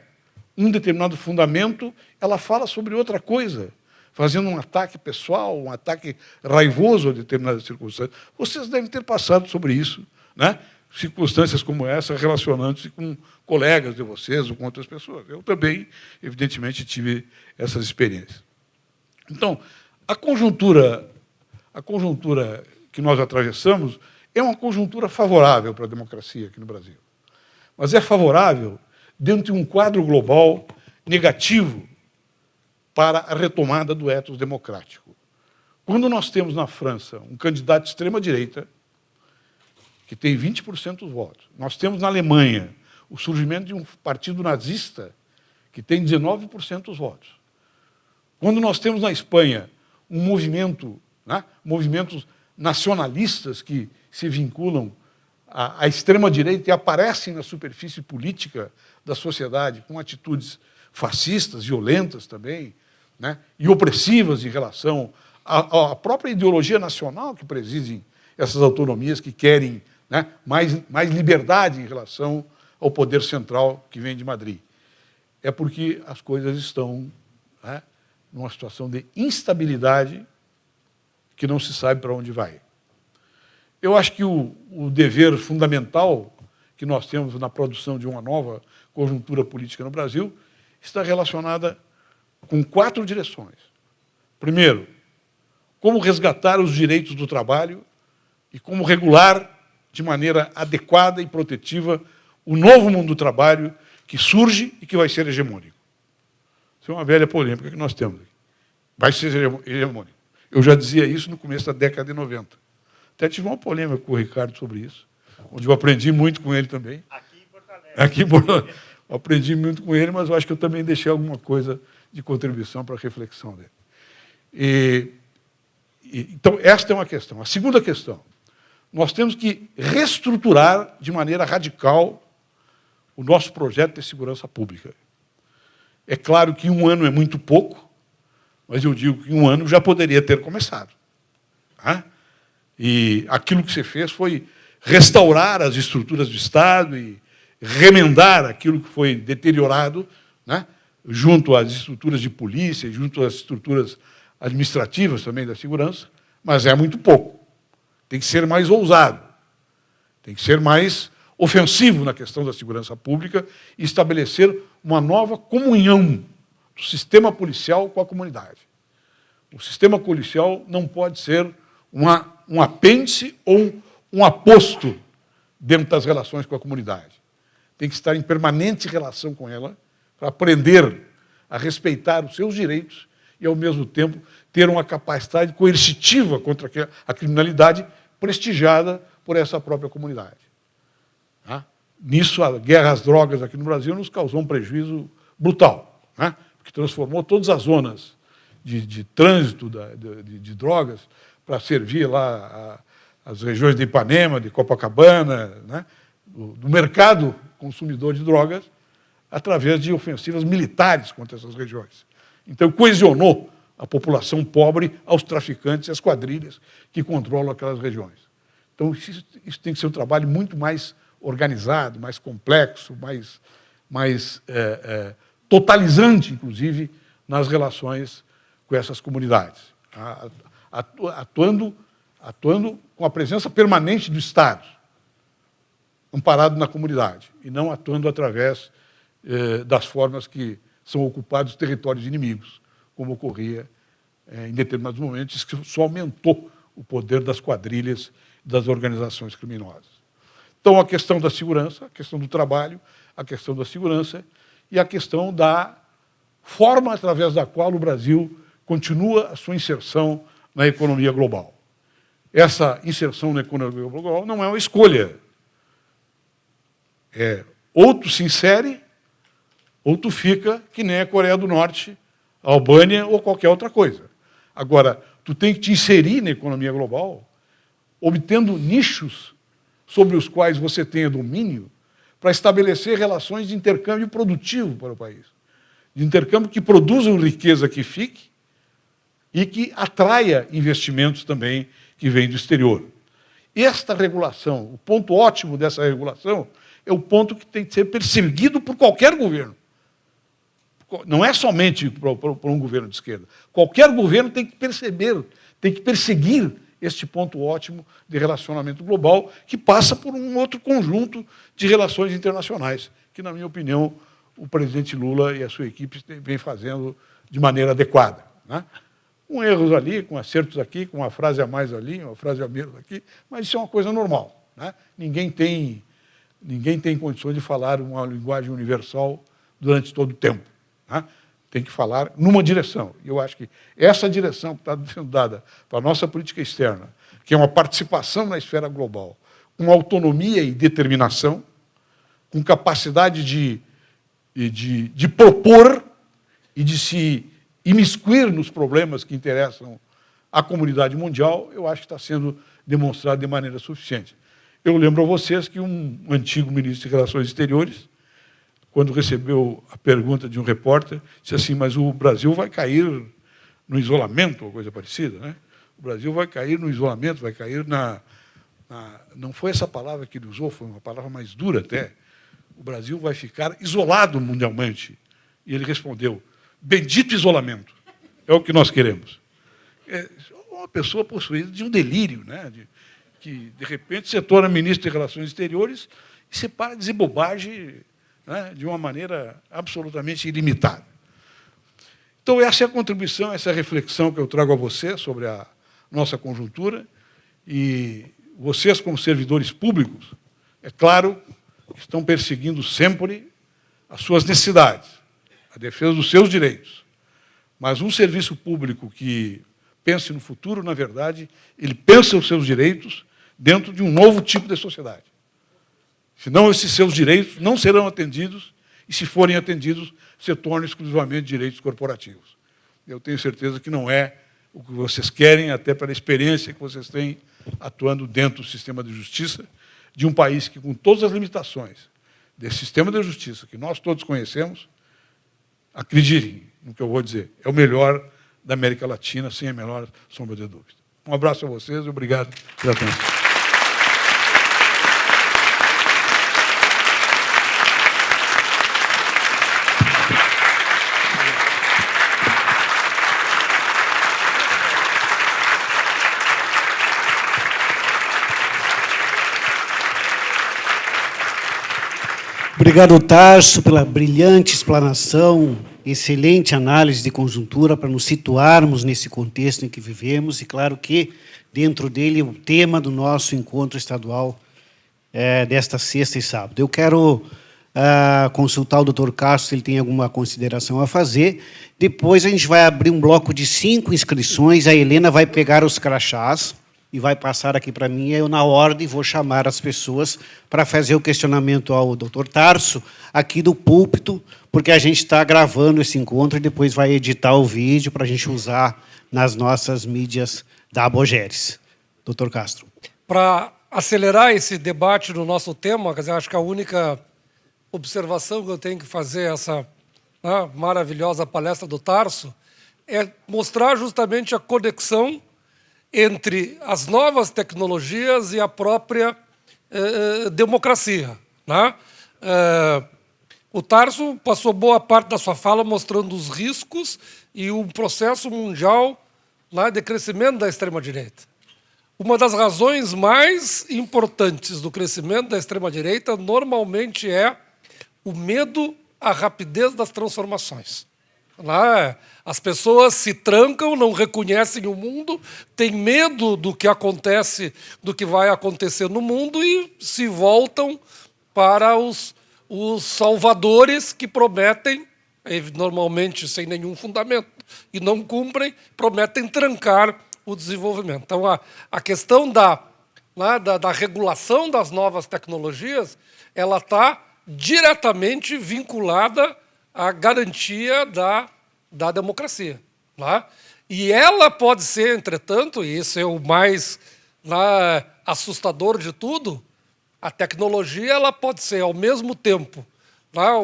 um determinado fundamento, ela fala sobre outra coisa, fazendo um ataque pessoal, um ataque raivoso a determinadas circunstâncias. Vocês devem ter passado sobre isso, né? Circunstâncias como essa, relacionando-se com colegas de vocês ou com outras pessoas. Eu também, evidentemente, tive essas experiências. Então, a conjuntura que nós atravessamos é uma conjuntura favorável para a democracia aqui no Brasil. Mas é favorável dentro de um quadro global negativo para a retomada do ethos democrático. Quando nós temos na França um candidato de extrema-direita, que tem 20% dos votos, nós temos na Alemanha o surgimento de um partido nazista, que tem 19% dos votos. Quando nós temos na Espanha um movimento, né, movimentos nacionalistas que se vinculam à extrema-direita e aparecem na superfície política da sociedade com atitudes fascistas, violentas também, né, e opressivas em relação à própria ideologia nacional que presidem essas autonomias que querem, né, mais liberdade em relação ao poder central que vem de Madrid. É porque as coisas estão, né, numa situação de instabilidade que não se sabe para onde vai. Eu acho que o dever fundamental que nós temos na produção de uma nova conjuntura política no Brasil está relacionada com 4 direções. Primeiro, como resgatar os direitos do trabalho e como regular de maneira adequada e protetiva o novo mundo do trabalho que surge e que vai ser hegemônico. Isso é uma velha polêmica que nós temos aqui. Vai ser hegemônico. Eu já dizia isso no começo da década de 90. Até tive uma polêmica com o Ricardo sobre isso, onde eu aprendi muito com ele também. Aqui em Porto Alegre. Aqui em Porto Alegre. Eu aprendi muito com ele, mas eu acho que eu também deixei alguma coisa de contribuição para a reflexão dele. Então, esta é uma questão. A segunda questão, nós temos que reestruturar de maneira radical o nosso projeto de segurança pública. É claro que 1 ano é muito pouco, mas eu digo que 1 ano já poderia ter começado. Tá? E aquilo que você fez foi restaurar as estruturas do Estado e remendar aquilo que foi deteriorado, né, junto às estruturas de polícia, junto às estruturas administrativas também da segurança, mas é muito pouco. tem que ser mais ousado, tem que ser mais ofensivo na questão da segurança pública e estabelecer uma nova comunhão do sistema policial com a comunidade. O sistema policial não pode ser um apêndice ou um aposto dentro das relações com a comunidade. Tem que estar em permanente relação com ela para aprender a respeitar os seus direitos e, ao mesmo tempo, ter uma capacidade coercitiva contra a criminalidade prestigiada por essa própria comunidade. Nisso, a guerra às drogas aqui no Brasil nos causou um prejuízo brutal, porque transformou todas as zonas de trânsito de drogas para servir lá as regiões de Ipanema, de Copacabana, do mercado consumidor de drogas, através de ofensivas militares contra essas regiões. Então, coesionou a população pobre aos traficantes e às quadrilhas que controlam aquelas regiões. Então, isso tem que ser um trabalho muito mais organizado, mais complexo, mais totalizante, inclusive, nas relações com essas comunidades, atuando com a presença permanente do Estado, amparado na comunidade, e não atuando através das formas que são ocupados territórios inimigos, como ocorria em determinados momentos, que só aumentou o poder das quadrilhas e das organizações criminosas. Então, a questão da segurança, a questão do trabalho, a questão da segurança e a questão da forma através da qual o Brasil continua a sua inserção na economia global. Essa inserção na economia global não é uma escolha. Ou tu se insere, ou tu fica que nem a Coreia do Norte, a Albânia ou qualquer outra coisa. Agora, tu tem que te inserir na economia global, obtendo nichos sobre os quais você tenha domínio, para estabelecer relações de intercâmbio produtivo para o país. De intercâmbio que produzam riqueza que fique e que atraia investimentos também que vêm do exterior. Esta regulação, o ponto ótimo dessa regulação, é o ponto que tem que ser perseguido por qualquer governo. Não é somente por um governo de esquerda. Qualquer governo tem que perceber, tem que perseguir este ponto ótimo de relacionamento global, que passa por um outro conjunto de relações internacionais, que, na minha opinião, o presidente Lula e a sua equipe vêm fazendo de maneira adequada. Com erros ali, com acertos aqui, com uma frase a mais ali, uma frase a menos aqui, mas isso é uma coisa normal. Ninguém tem condições de falar uma linguagem universal durante todo o tempo. Tem que falar numa direção. E eu acho que essa direção que está sendo dada para a nossa política externa, que é uma participação na esfera global, com autonomia e determinação, com capacidade de propor e de se imiscuir nos problemas que interessam à comunidade mundial, eu acho que está sendo demonstrado de maneira suficiente. Eu lembro a vocês que um antigo ministro de Relações Exteriores, quando recebeu a pergunta de um repórter, disse assim, mas o Brasil vai cair no isolamento, ou coisa parecida, O Brasil vai cair no isolamento, vai cair não foi essa palavra que ele usou, foi uma palavra mais dura até. O Brasil vai ficar isolado mundialmente. E ele respondeu, bendito isolamento, é o que nós queremos. É uma pessoa possuída de um delírio, que, de repente, se torna ministro de Relações Exteriores e se para de dizer bobagem de uma maneira absolutamente ilimitada. Então, essa é a contribuição, essa é a reflexão que eu trago a você sobre a nossa conjuntura. E vocês, como servidores públicos, é claro, estão perseguindo sempre as suas necessidades, a defesa dos seus direitos. Mas um serviço público que pense no futuro, na verdade, ele pensa os seus direitos dentro de um novo tipo de sociedade. Senão, esses seus direitos não serão atendidos, e, se forem atendidos, se tornam exclusivamente direitos corporativos. Eu tenho certeza que não é o que vocês querem, até pela experiência que vocês têm atuando dentro do sistema de justiça, de um país que, com todas as limitações desse sistema de justiça que nós todos conhecemos, acreditem no que eu vou dizer, é o melhor da América Latina, sem a menor sombra de dúvida. Um abraço a vocês e obrigado pela atenção. Obrigado, Tarso, pela brilhante explanação, excelente análise de conjuntura para nos situarmos nesse contexto em que vivemos e, claro que, dentro dele, o tema do nosso encontro estadual desta sexta e sábado. Eu quero consultar o doutor Castro se ele tem alguma consideração a fazer. Depois a gente vai abrir um bloco de 5 inscrições, a Helena vai pegar os crachás e vai passar aqui para mim, eu, na ordem, vou chamar as pessoas para fazer o questionamento ao doutor Tarso, aqui do púlpito, porque a gente está gravando esse encontro e depois vai editar o vídeo para a gente usar nas nossas mídias da Abogeres. Doutor Castro. Para acelerar esse debate no nosso tema, quer dizer, acho que a única observação que eu tenho que fazer essa maravilhosa palestra do Tarso é mostrar justamente a conexão entre as novas tecnologias e a própria democracia. Né? O Tarso passou boa parte da sua fala mostrando os riscos e o processo mundial de crescimento da extrema-direita. Uma das razões mais importantes do crescimento da extrema-direita normalmente é o medo à rapidez das transformações. As pessoas se trancam, não reconhecem o mundo, têm medo do que acontece, do que vai acontecer no mundo e se voltam para os salvadores que prometem, normalmente sem nenhum fundamento, e não cumprem, prometem trancar o desenvolvimento. Então, a questão da regulação das novas tecnologias, ela está diretamente vinculada à garantia da democracia. E ela pode ser, entretanto, e esse é o mais assustador de tudo, a tecnologia ela pode ser, ao mesmo tempo,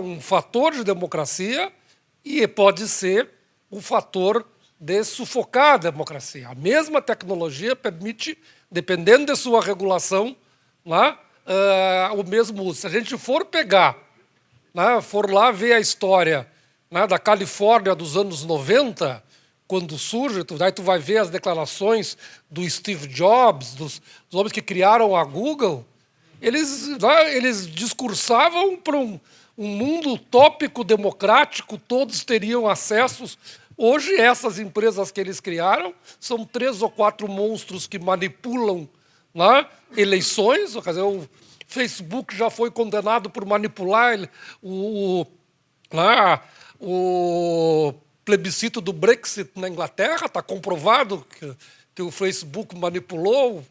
um fator de democracia e pode ser um fator de sufocar a democracia. A mesma tecnologia permite, dependendo de sua regulação, o mesmo uso. Se a gente for pegar, for lá ver a história da Califórnia dos anos 90, quando surge, daí tu vai ver as declarações do Steve Jobs, dos homens que criaram a Google, eles discursavam para um mundo utópico, democrático, todos teriam acessos. Hoje, essas empresas que eles criaram são 3 ou 4 monstros que manipulam eleições. Quer dizer, o Facebook já foi condenado por manipular o plebiscito do Brexit na Inglaterra, está comprovado que o Facebook manipulou.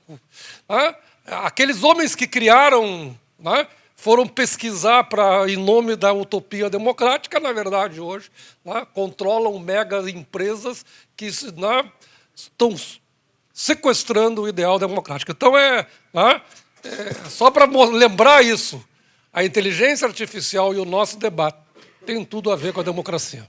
Aqueles homens que criaram, foram pesquisar em nome da utopia democrática, na verdade, hoje, controlam mega empresas que estão sequestrando o ideal democrático. Então, só para lembrar isso, a inteligência artificial e o nosso debate tem tudo a ver com a democracia.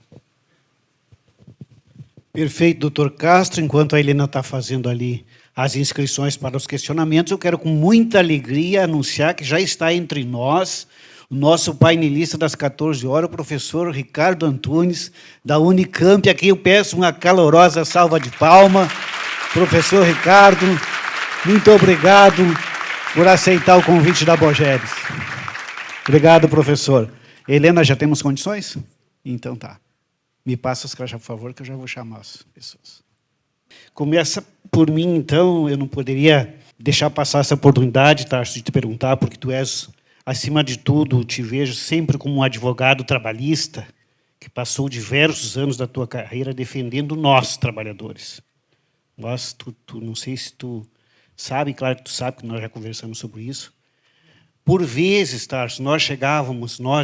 Perfeito, doutor Castro. Enquanto a Helena está fazendo ali as inscrições para os questionamentos, eu quero com muita alegria anunciar que já está entre nós o nosso painelista das 14 horas, o professor Ricardo Antunes, da Unicamp, a quem eu peço uma calorosa salva de palmas. Professor Ricardo, muito obrigado por aceitar o convite da Abogeres. Obrigado, professor. Helena, já temos condições? Então tá. Me passa os crachás, por favor, que eu já vou chamar as pessoas. Começa por mim, então, eu não poderia deixar passar essa oportunidade, Tarso, de te perguntar, porque tu és, acima de tudo, te vejo sempre como um advogado trabalhista que passou diversos anos da tua carreira defendendo nós, trabalhadores. Nós, não sei se tu sabe, claro que tu sabe, que nós já conversamos sobre isso. Por vezes, Tarso, nós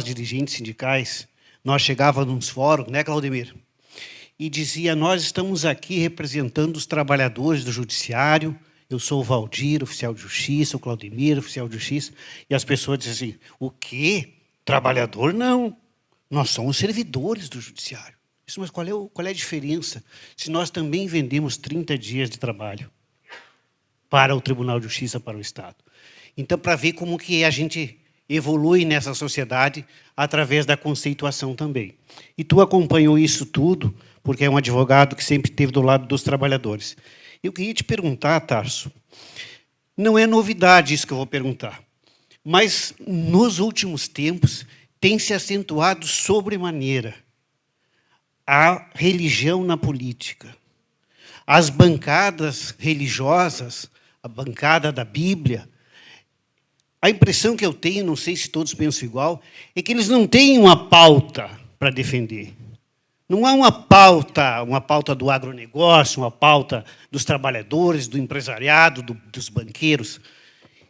dirigentes sindicais, nós chegávamos nos fóruns, né, Claudemir? E dizia, nós estamos aqui representando os trabalhadores do judiciário, eu sou o Valdir, oficial de justiça, o Claudemir, oficial de justiça, e as pessoas diziam assim, o quê? Trabalhador? Não, nós somos servidores do judiciário. Isso, mas qual é a diferença se nós também vendemos 30 dias de trabalho para o Tribunal de Justiça, para o Estado? Então, para ver como que a gente evolui nessa sociedade através da conceituação também. E tu acompanhou isso tudo, porque é um advogado que sempre esteve do lado dos trabalhadores. Eu queria te perguntar, Tarso, não é novidade isso que eu vou perguntar, mas nos últimos tempos tem se acentuado sobremaneira a religião na política. As bancadas religiosas, a bancada da Bíblia, a impressão que eu tenho, não sei se todos pensam igual, é que eles não têm uma pauta para defender. Não há uma pauta do agronegócio, uma pauta dos trabalhadores, do empresariado, dos banqueiros.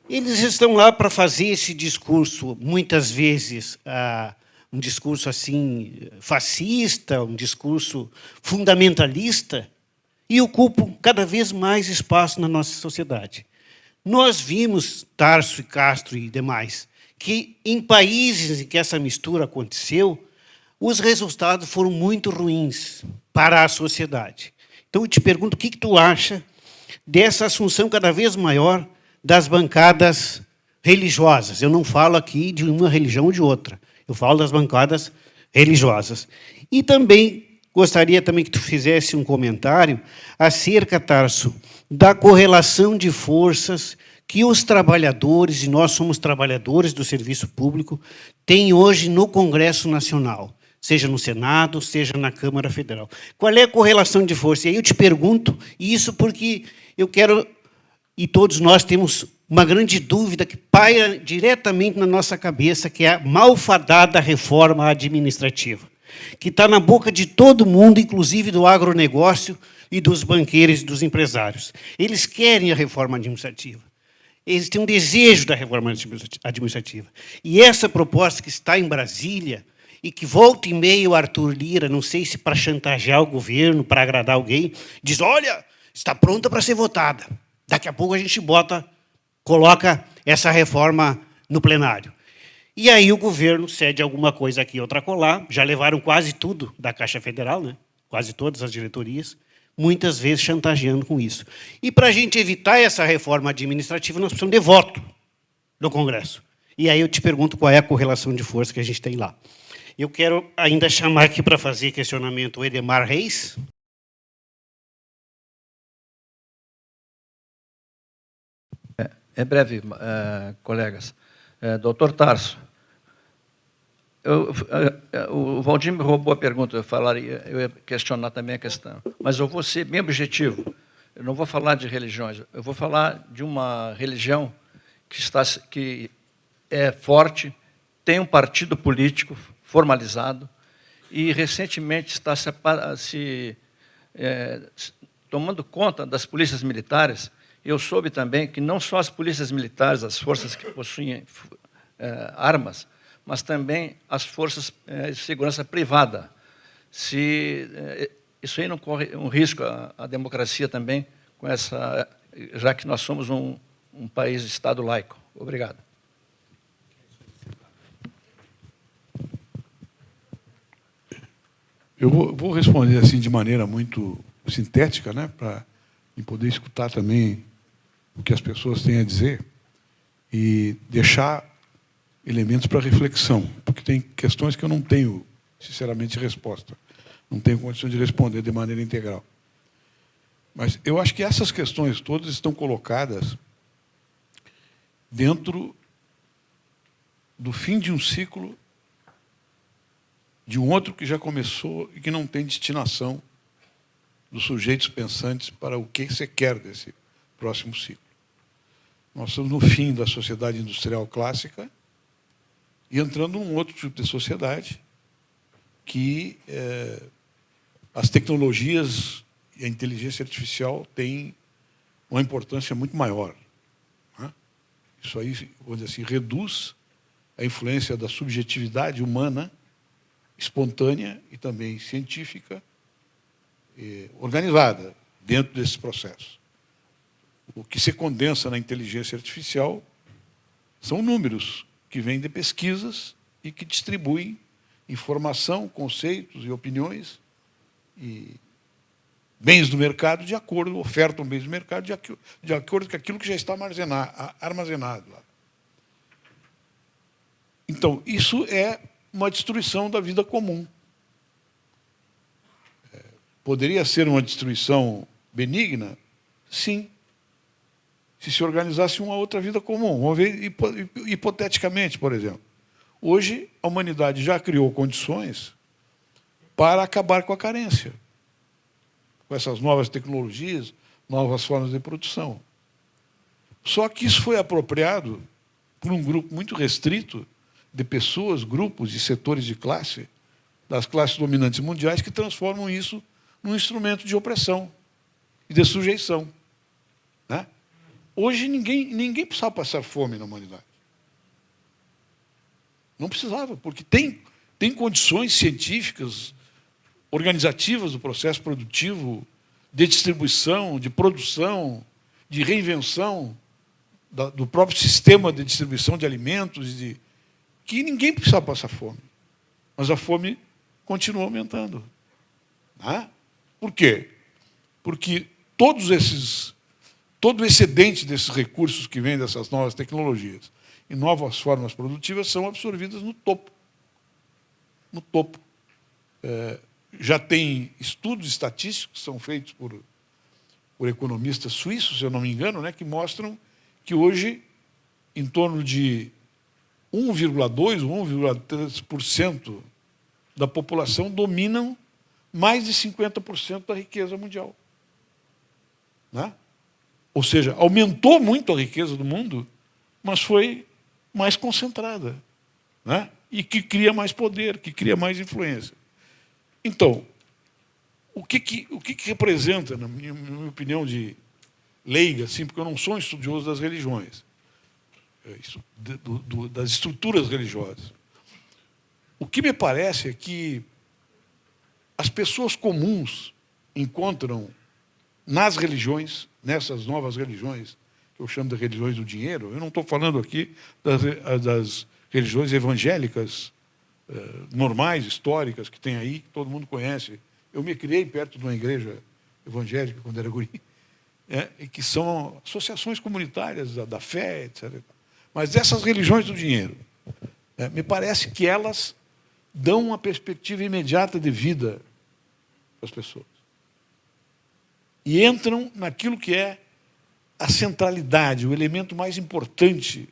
Eles estão lá para fazer esse discurso, muitas vezes, um discurso assim fascista, um discurso fundamentalista, e ocupam cada vez mais espaço na nossa sociedade. Nós vimos, Tarso e Castro e demais, que em países em que essa mistura aconteceu, os resultados foram muito ruins para a sociedade. Então, eu te pergunto, o que tu acha dessa assunção cada vez maior das bancadas religiosas? Eu não falo aqui de uma religião ou de outra, eu falo das bancadas religiosas. E também gostaria também que tu fizesse um comentário acerca, Tarso, da correlação de forças que os trabalhadores, e nós somos trabalhadores do serviço público, têm hoje no Congresso Nacional, seja no Senado, seja na Câmara Federal. Qual é a correlação de força? E aí eu te pergunto isso porque eu quero, e todos nós temos uma grande dúvida que paira diretamente na nossa cabeça, que é a malfadada reforma administrativa, que está na boca de todo mundo, inclusive do agronegócio e dos banqueiros e dos empresários. Eles querem a reforma administrativa. Eles têm um desejo da reforma administrativa. E essa proposta que está em Brasília, e que volta e meia o Arthur Lira, não sei se para chantagear o governo, para agradar alguém, diz, olha, está pronta para ser votada. Daqui a pouco a gente coloca essa reforma no plenário. E aí o governo cede alguma coisa aqui, outra colar, já levaram quase tudo da Caixa Federal, né? Quase todas as diretorias, muitas vezes chantageando com isso. E para a gente evitar essa reforma administrativa, nós precisamos de voto do Congresso. E aí eu te pergunto qual é a correlação de força que a gente tem lá. Eu quero ainda chamar aqui para fazer questionamento o Edemar Reis. É breve, colegas. Doutor Tarso, o Valdir me roubou a pergunta, eu ia questionar também a questão, mas eu vou ser bem objetivo. Eu não vou falar de religiões, eu vou falar de uma religião que é forte, tem um partido político formalizado e, recentemente, está tomando conta das polícias militares. Eu soube também que não só as polícias militares, as forças que possuem armas, mas também as forças de segurança privada. Isso aí não corre um risco à democracia também, já que nós somos um país de Estado laico. Obrigado. Eu vou responder assim de maneira muito sintética, né, para poder escutar também o que as pessoas têm a dizer e deixar elementos para reflexão, porque tem questões que eu não tenho, sinceramente, resposta. Não tenho condição de responder de maneira integral. Mas eu acho que essas questões todas estão colocadas dentro do fim de um ciclo de um outro que já começou e que não tem destinação dos sujeitos pensantes para o que você quer desse próximo ciclo. Nós estamos no fim da sociedade industrial clássica e entrando num outro tipo de sociedade que as tecnologias e a inteligência artificial têm uma importância muito maior. Né? Isso aí, vamos dizer assim, reduz a influência da subjetividade humana espontânea e também científica, organizada dentro desses processos. O que se condensa na inteligência artificial são números que vêm de pesquisas e que distribuem informação, conceitos e opiniões e bens do mercado ofertam bens do mercado de acordo com aquilo que já está armazenado lá. Então, isso é uma destruição da vida comum. Poderia ser uma destruição benigna? Sim. Se organizasse uma outra vida comum. Vamos ver hipoteticamente, por exemplo. Hoje, a humanidade já criou condições para acabar com a carência, com essas novas tecnologias, novas formas de produção. Só que isso foi apropriado por um grupo muito restrito de pessoas, grupos e setores de classe, das classes dominantes mundiais, que transformam isso num instrumento de opressão e de sujeição. Né? Hoje, ninguém precisava passar fome na humanidade. Não precisava, porque tem condições científicas, organizativas do processo produtivo, de distribuição, de produção, de reinvenção do próprio sistema de distribuição de alimentos, que ninguém precisa passar fome. Mas a fome continua aumentando. Né? Por quê? Porque todo o excedente desses recursos que vem dessas novas tecnologias e novas formas produtivas são absorvidas no topo. No topo. Já tem estudos estatísticos que são feitos por economistas suíços, se eu não me engano, né, que mostram que hoje, em torno de 1,2% ou 1,3% da população dominam mais de 50% da riqueza mundial. Né? Ou seja, aumentou muito a riqueza do mundo, mas foi mais concentrada. Né? E que cria mais poder, que cria mais influência. Então, o que representa, na minha opinião de leiga, assim, porque eu não sou um estudioso das religiões, das estruturas religiosas. O que me parece é que as pessoas comuns encontram nas religiões, nessas novas religiões, que eu chamo de religiões do dinheiro, eu não estou falando aqui das religiões evangélicas normais, históricas, que tem aí, que todo mundo conhece. Eu me criei perto de uma igreja evangélica quando era guri, e que são associações comunitárias da fé, etc. Mas essas religiões do dinheiro, me parece que elas dão uma perspectiva imediata de vida para as pessoas. E entram naquilo que é a centralidade, o elemento mais importante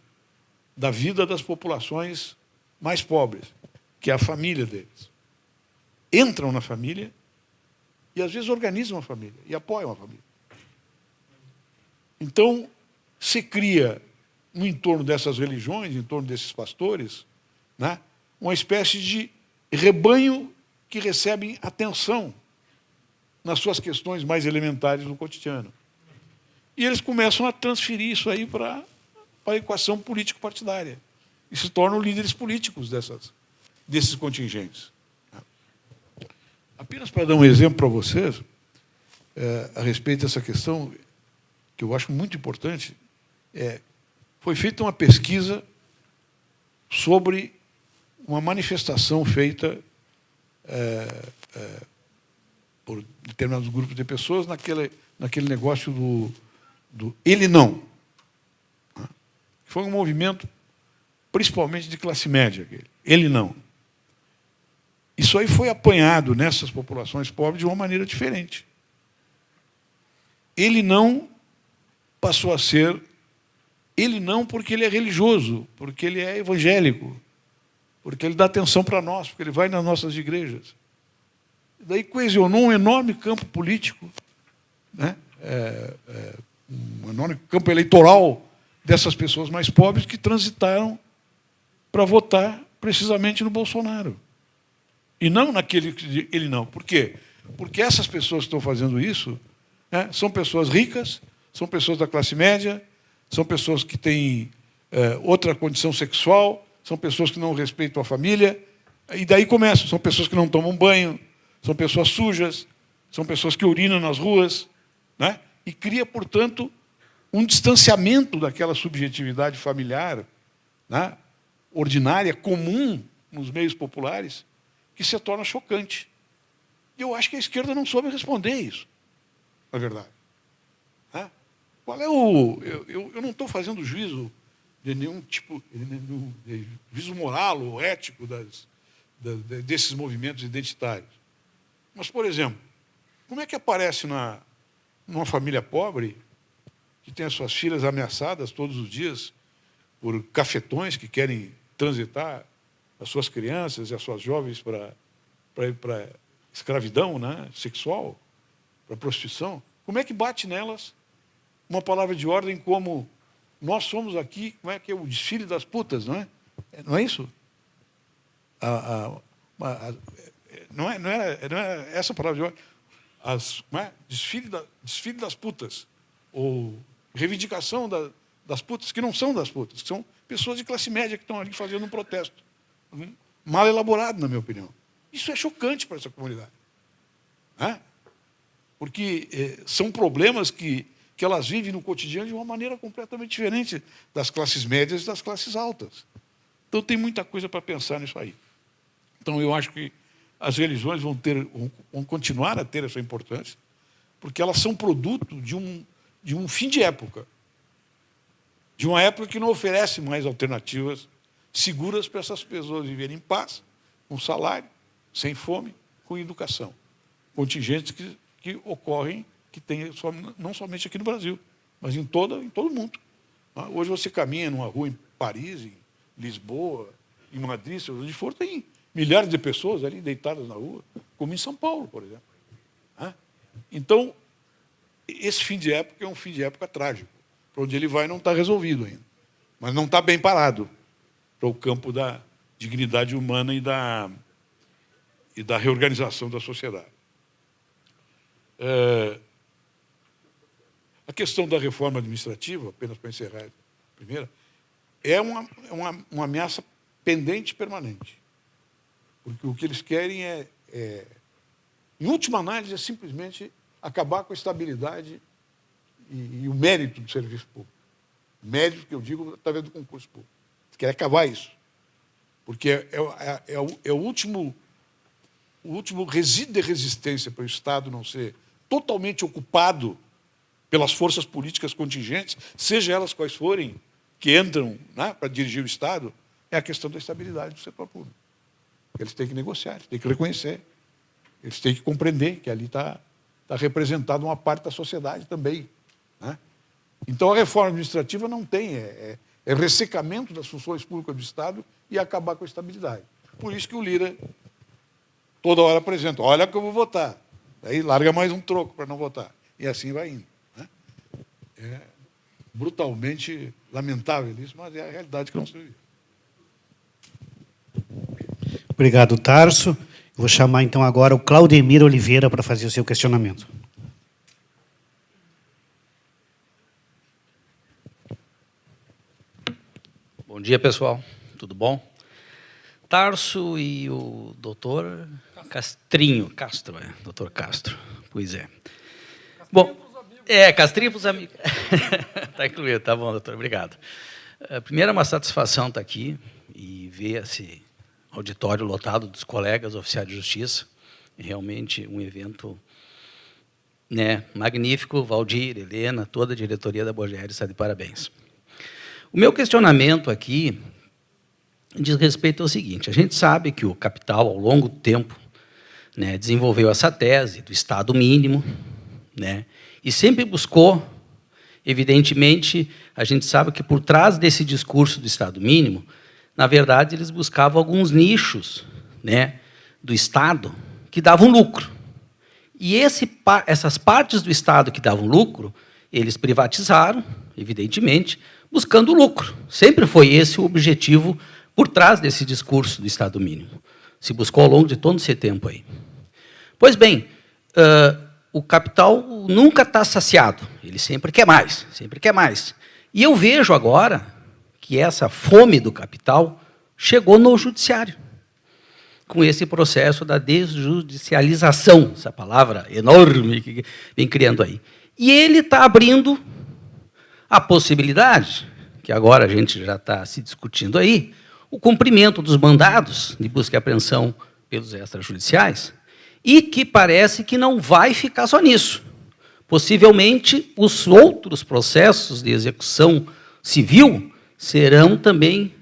da vida das populações mais pobres, que é a família deles. Entram na família e, às vezes, organizam a família e apoiam a família. Então, se cria, no entorno dessas religiões, em torno desses pastores, né, uma espécie de rebanho que recebem atenção nas suas questões mais elementares do cotidiano. E eles começam a transferir isso aí para a equação político-partidária. E se tornam líderes políticos desses contingentes. Apenas para dar um exemplo para vocês, a respeito dessa questão, que eu acho muito importante, foi feita uma pesquisa sobre uma manifestação feita por determinados grupos de pessoas naquele negócio do ele não. Foi um movimento, principalmente de classe média. Ele não. Isso aí foi apanhado nessas populações pobres de uma maneira diferente. Ele não passou a ser ele não porque ele é religioso, porque ele é evangélico, porque ele dá atenção para nós, porque ele vai nas nossas igrejas. Daí coesionou um enorme campo político, né? Um enorme campo eleitoral dessas pessoas mais pobres que transitaram para votar precisamente no Bolsonaro. E não naquele que ele não. Por quê? Porque essas pessoas que estão fazendo isso, né, são pessoas ricas, são pessoas da classe média, são pessoas que têm outra condição sexual, são pessoas que não respeitam a família, e daí começam. São pessoas que não tomam banho, são pessoas sujas, são pessoas que urinam nas ruas, né? E cria, portanto, um distanciamento daquela subjetividade familiar, né, ordinária, comum nos meios populares, que se torna chocante. E eu acho que a esquerda não soube responder isso, na verdade. Né? Qual é eu não estou fazendo juízo de nenhum tipo, de juízo moral ou ético desses movimentos identitários. Mas, por exemplo, como é que aparece numa família pobre que tem as suas filhas ameaçadas todos os dias por cafetões que querem transitar as suas crianças e as suas jovens para escravidão, né, sexual, para prostituição, como é que bate nelas uma palavra de ordem como nós somos aqui, como é que é o desfile das putas, não é? Não é isso? Não é essa a palavra de ordem. Não é? Desfile das putas, ou reivindicação das putas, que não são das putas, que são pessoas de classe média que estão ali fazendo um protesto. Mal elaborado, na minha opinião. Isso é chocante para essa comunidade. Né? Porque são problemas que elas vivem no cotidiano de uma maneira completamente diferente das classes médias e das classes altas. Então, tem muita coisa para pensar nisso aí. Então, eu acho que as religiões vão continuar a ter essa importância, porque elas são produto de um fim de época, de uma época que não oferece mais alternativas seguras para essas pessoas viverem em paz, com salário, sem fome, com educação. Contingentes que ocorrem, que tem não somente aqui no Brasil, mas em todo o mundo. Hoje você caminha numa rua em Paris, em Lisboa, em Madrid, onde for, tem milhares de pessoas ali deitadas na rua, como em São Paulo, por exemplo. Então, esse fim de época é um fim de época trágico. Para onde ele vai não está resolvido ainda. Mas não está bem parado para o campo da dignidade humana e da reorganização da sociedade. A questão da reforma administrativa, apenas para encerrar a primeira, é uma ameaça pendente e permanente. Porque o que eles querem em última análise, é simplesmente acabar com a estabilidade e o mérito do serviço público. Mérito, que eu digo, através do concurso público. Eles querem acabar isso. Porque é o último resíduo de resistência para o Estado não ser totalmente ocupado pelas forças políticas contingentes, seja elas quais forem, que entram, né, para dirigir o Estado, é a questão da estabilidade do setor público. Eles têm que negociar, eles têm que reconhecer, eles têm que compreender que ali está representada uma parte da sociedade também. Né? Então, a reforma administrativa não tem, é ressecamento das funções públicas do Estado e acabar com a estabilidade. Por isso que o Lira toda hora apresenta, olha que eu vou votar. Aí larga mais um troco para não votar. E assim vai indo. Né? É brutalmente lamentável isso, mas é a realidade que não se vive. Obrigado, Tarso. Vou chamar, então, agora o Claudemir Oliveira para fazer o seu questionamento. Bom dia, pessoal. Tudo bom? Tarso e o doutor Castro, doutor Castro. Pois é. Bom, Castrinho para os amigos. Está incluído, tá bom, doutor, obrigado. Primeiro, é uma satisfação estar aqui e ver esse auditório lotado dos colegas oficiais de justiça. Realmente um evento, né, magnífico. Valdir, Helena, toda a diretoria da BOGER está de parabéns. O meu questionamento aqui diz respeito ao seguinte: a gente sabe que o capital, ao longo do tempo, né, desenvolveu essa tese do Estado mínimo, né, e sempre buscou, evidentemente, a gente sabe que por trás desse discurso do Estado mínimo, na verdade, eles buscavam alguns nichos, né, do Estado que davam lucro. E essas partes do Estado que davam lucro, eles privatizaram, evidentemente, buscando lucro. Sempre foi esse o objetivo por trás desse discurso do Estado mínimo. Se buscou ao longo de todo esse tempo aí. Pois bem, o capital nunca está saciado. Ele sempre quer mais, sempre quer mais. E eu vejo agora que essa fome do capital chegou no judiciário, com esse processo da desjudicialização, essa palavra enorme que vem criando aí. E ele está abrindo a possibilidade, que agora a gente já está se discutindo aí, o cumprimento dos mandados de busca e apreensão pelos extrajudiciais, e que parece que não vai ficar só nisso. Possivelmente, os outros processos de execução civil serão também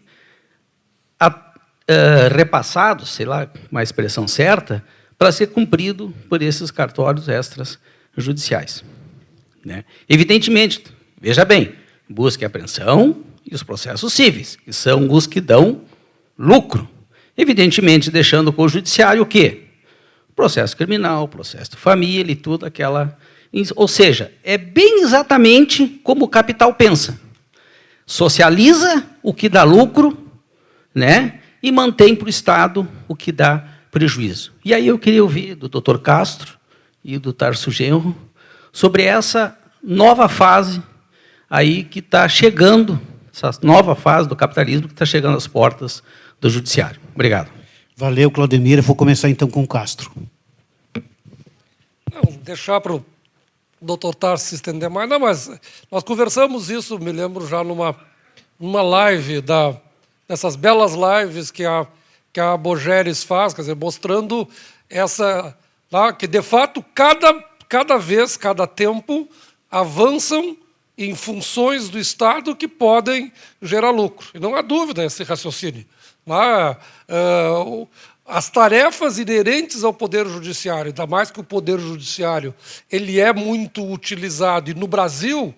repassados, sei lá, uma expressão certa, para ser cumprido por esses cartórios extrajudiciais. Né? Evidentemente, veja bem, busca e apreensão e os processos cíveis, que são os que dão lucro. evidentemente deixando com o judiciário o quê? Processo criminal, processo de família e tudo aquela... Ou seja, é bem exatamente como o capital pensa. Socializa o que dá lucro, né? E mantém para o Estado o que dá prejuízo. E aí eu queria ouvir do Dr. Castro e do Tarso Genro sobre essa nova fase aí que está chegando, essa nova fase do capitalismo que está chegando às portas do judiciário. Obrigado. Valeu, Claudemir. Eu vou começar então com o Castro. Não, deixar para o doutor Tarso se estender mais. Não, mas nós conversamos isso, me lembro já numa live, dessas belas lives que a Bogeres faz, quer dizer, mostrando essa... que, de fato, cada vez, cada tempo, avançam em funções do Estado que podem gerar lucro. E não há dúvida esse raciocínio. As tarefas inerentes ao Poder Judiciário, ainda mais que o Poder Judiciário ele é muito utilizado, e no Brasil,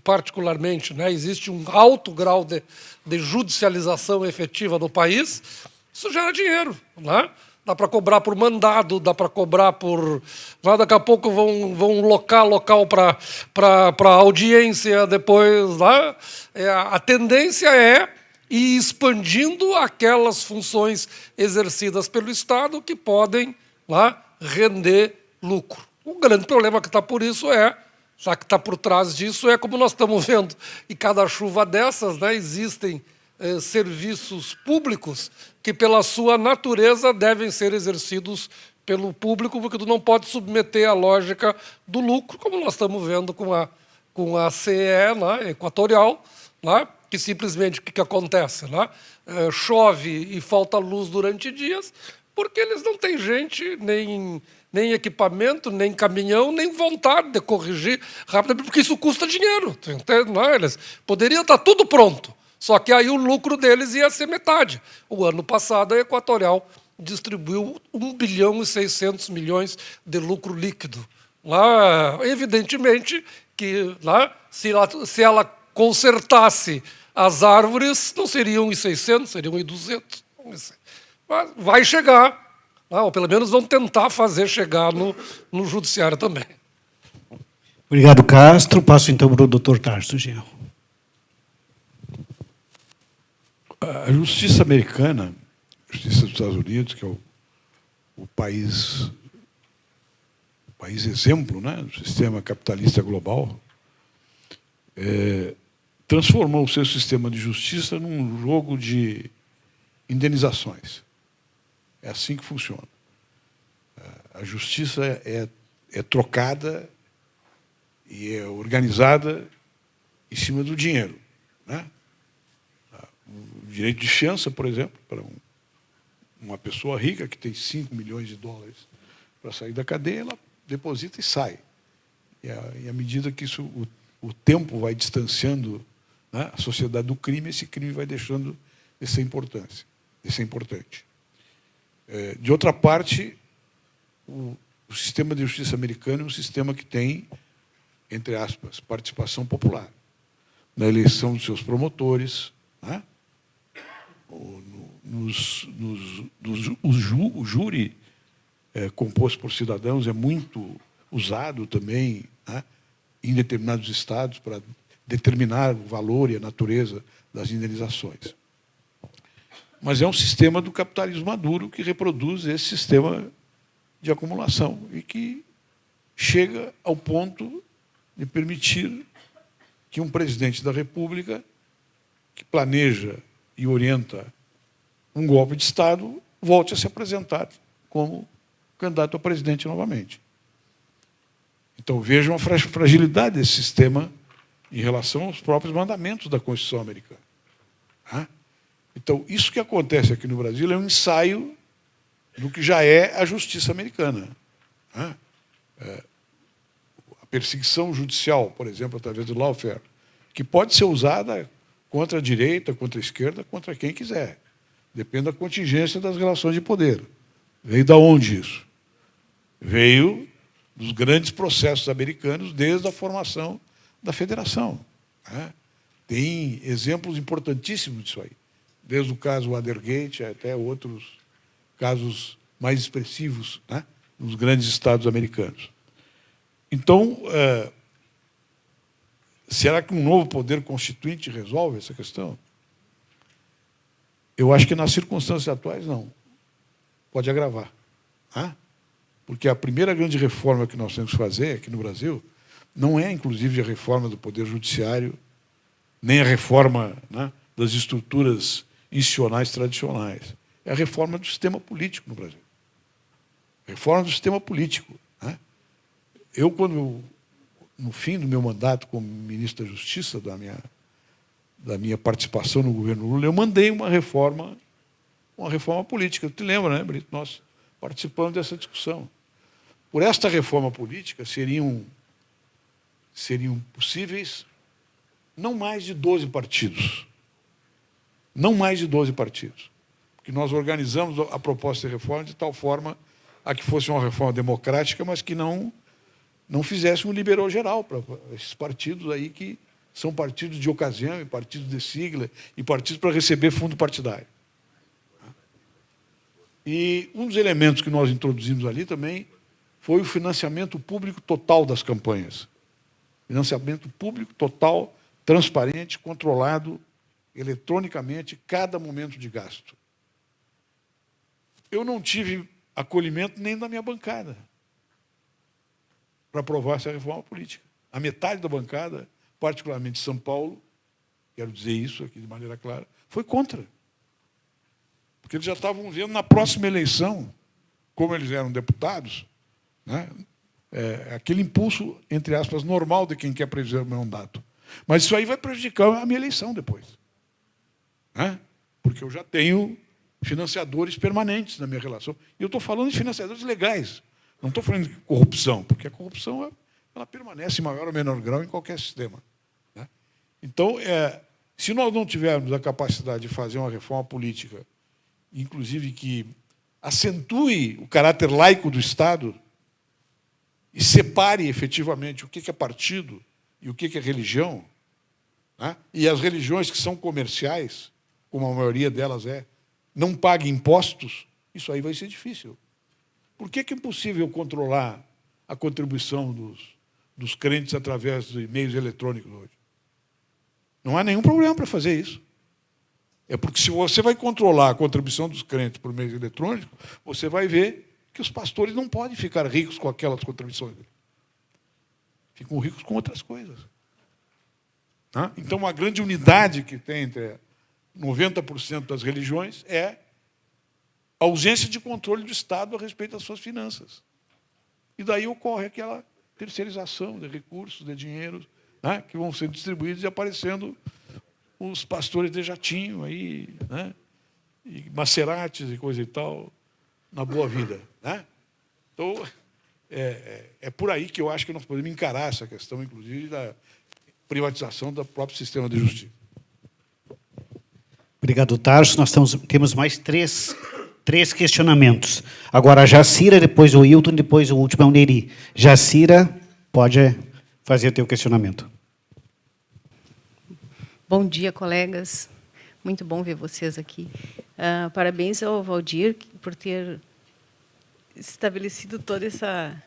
particularmente, né, existe um alto grau de judicialização efetiva no país, isso gera dinheiro. Né? Dá para cobrar por mandado, dá para cobrar por... Daqui a pouco vão local para audiência, depois... Né? A tendência é ir expandindo aquelas funções exercidas pelo Estado que podem lá, render lucro. O grande problema que está por isso já que está por trás disso, é como nós estamos vendo, e cada chuva dessas, né, existem serviços públicos que, pela sua natureza, devem ser exercidos pelo público, porque tu não pode submeter a lógica do lucro, como nós estamos vendo com a CE, né, Equatorial, né, que simplesmente o que acontece? Né? Chove e falta luz durante dias, porque eles não têm gente, nem equipamento, nem caminhão, nem vontade de corrigir rapidamente, porque isso custa dinheiro. Entende? Não, eles poderiam estar tudo pronto, só que aí o lucro deles ia ser metade. O ano passado, a Equatorial distribuiu 1 bilhão e 600 milhões de lucro líquido. Lá, evidentemente que lá, se ela consertasse as árvores, não seriam em 600, seriam em 200. Mas vai chegar, ou pelo menos vão tentar fazer chegar no judiciário também. Obrigado, Castro. Passo então para o doutor Tarso Genro. A justiça americana, a justiça dos Estados Unidos, que é o país exemplo, né, do sistema capitalista global, transformou o seu sistema de justiça num jogo de indenizações. É assim que funciona. A justiça é trocada e é organizada em cima do dinheiro. Né? O direito de fiança, por exemplo, para uma pessoa rica que tem 5 milhões de dólares para sair da cadeia, ela deposita e sai. E à medida que o tempo vai distanciando, né, a sociedade do crime, esse crime vai deixando de ser importante. De outra parte, o sistema de justiça americano é um sistema que tem, entre aspas, participação popular na eleição dos seus promotores, né? O júri composto por cidadãos é muito usado também, né, em determinados estados para determinar o valor e a natureza das indenizações. Mas é um sistema do capitalismo maduro que reproduz esse sistema de acumulação e que chega ao ponto de permitir que um presidente da República, que planeja e orienta um golpe de Estado, volte a se apresentar como candidato a presidente novamente. Então, vejam a fragilidade desse sistema em relação aos próprios mandamentos da Constituição americana. Então, isso que acontece aqui no Brasil é um ensaio do que já é a justiça americana. A perseguição judicial, por exemplo, através do lawfare, que pode ser usada contra a direita, contra a esquerda, contra quem quiser. Depende da contingência das relações de poder. Veio de onde isso? Veio dos grandes processos americanos desde a formação da federação. Tem exemplos importantíssimos disso aí. desde o caso Watergate até outros casos mais expressivos, né, nos grandes estados americanos. Então, será que um novo poder constituinte resolve essa questão? Eu acho que, nas circunstâncias atuais, não. Pode agravar. Né? Porque a primeira grande reforma que nós temos que fazer aqui no Brasil não é, inclusive, a reforma do Poder Judiciário, nem a reforma, né, das estruturas institucionais tradicionais. É a reforma do sistema político no Brasil. Reforma do sistema político. Né? No fim do meu mandato como ministro da Justiça, da minha participação no governo Lula, eu mandei uma reforma política. Tu te lembra, né, Brito? Nós participamos dessa discussão. Por esta reforma política, seriam possíveis não mais de 12 partidos. Não mais de 12 partidos. Porque nós organizamos a proposta de reforma de tal forma a que fosse uma reforma democrática, mas que não fizesse um liberal geral para esses partidos aí que são partidos de ocasião, e partidos de sigla, e partidos para receber fundo partidário. E um dos elementos que nós introduzimos ali também foi o financiamento público total das campanhas. Financiamento público total, transparente, controlado eletronicamente, cada momento de gasto. Eu não tive acolhimento nem da minha bancada para aprovar essa reforma política. A metade da bancada, particularmente São Paulo, quero dizer isso aqui de maneira clara, foi contra. Porque eles já estavam vendo na próxima eleição, como eles eram deputados, né, aquele impulso, entre aspas, normal de quem quer preservar o meu mandato. Mas isso aí vai prejudicar a minha eleição depois. Né? Porque eu já tenho financiadores permanentes na minha relação. E eu estou falando de financiadores legais. Não estou falando de corrupção, porque a corrupção ela permanece em maior ou menor grau em qualquer sistema. Né? Então, se nós não tivermos a capacidade de fazer uma reforma política, inclusive que acentue o caráter laico do Estado e separe efetivamente o que é partido e o que é religião, né? E as religiões que são comerciais, como a maioria delas não paguem impostos, isso aí vai ser difícil. Por que é impossível controlar a contribuição dos crentes através de meios eletrônicos hoje? Não há nenhum problema para fazer isso. É porque, se você vai controlar a contribuição dos crentes por meio eletrônico, você vai ver que os pastores não podem ficar ricos com aquelas contribuições. Ficam ricos com outras coisas. Então, uma grande unidade que tem entre 90% das religiões é a ausência de controle do Estado a respeito das suas finanças. E daí ocorre aquela terceirização de recursos, de dinheiro, né, que vão ser distribuídos e aparecendo os pastores de jatinho aí, né, e Maseratis e coisa e tal, na boa vida. Né? Então, é por aí que eu acho que nós podemos encarar essa questão, inclusive, da privatização do próprio sistema de justiça. Obrigado, Tarso. Nós temos mais três questionamentos. Agora a Jacira, depois o Hilton, depois o último é o Neri. Jacira, pode fazer o teu questionamento. Bom dia, colegas. Muito bom ver vocês aqui. Parabéns ao Valdir por ter estabelecido toda essa...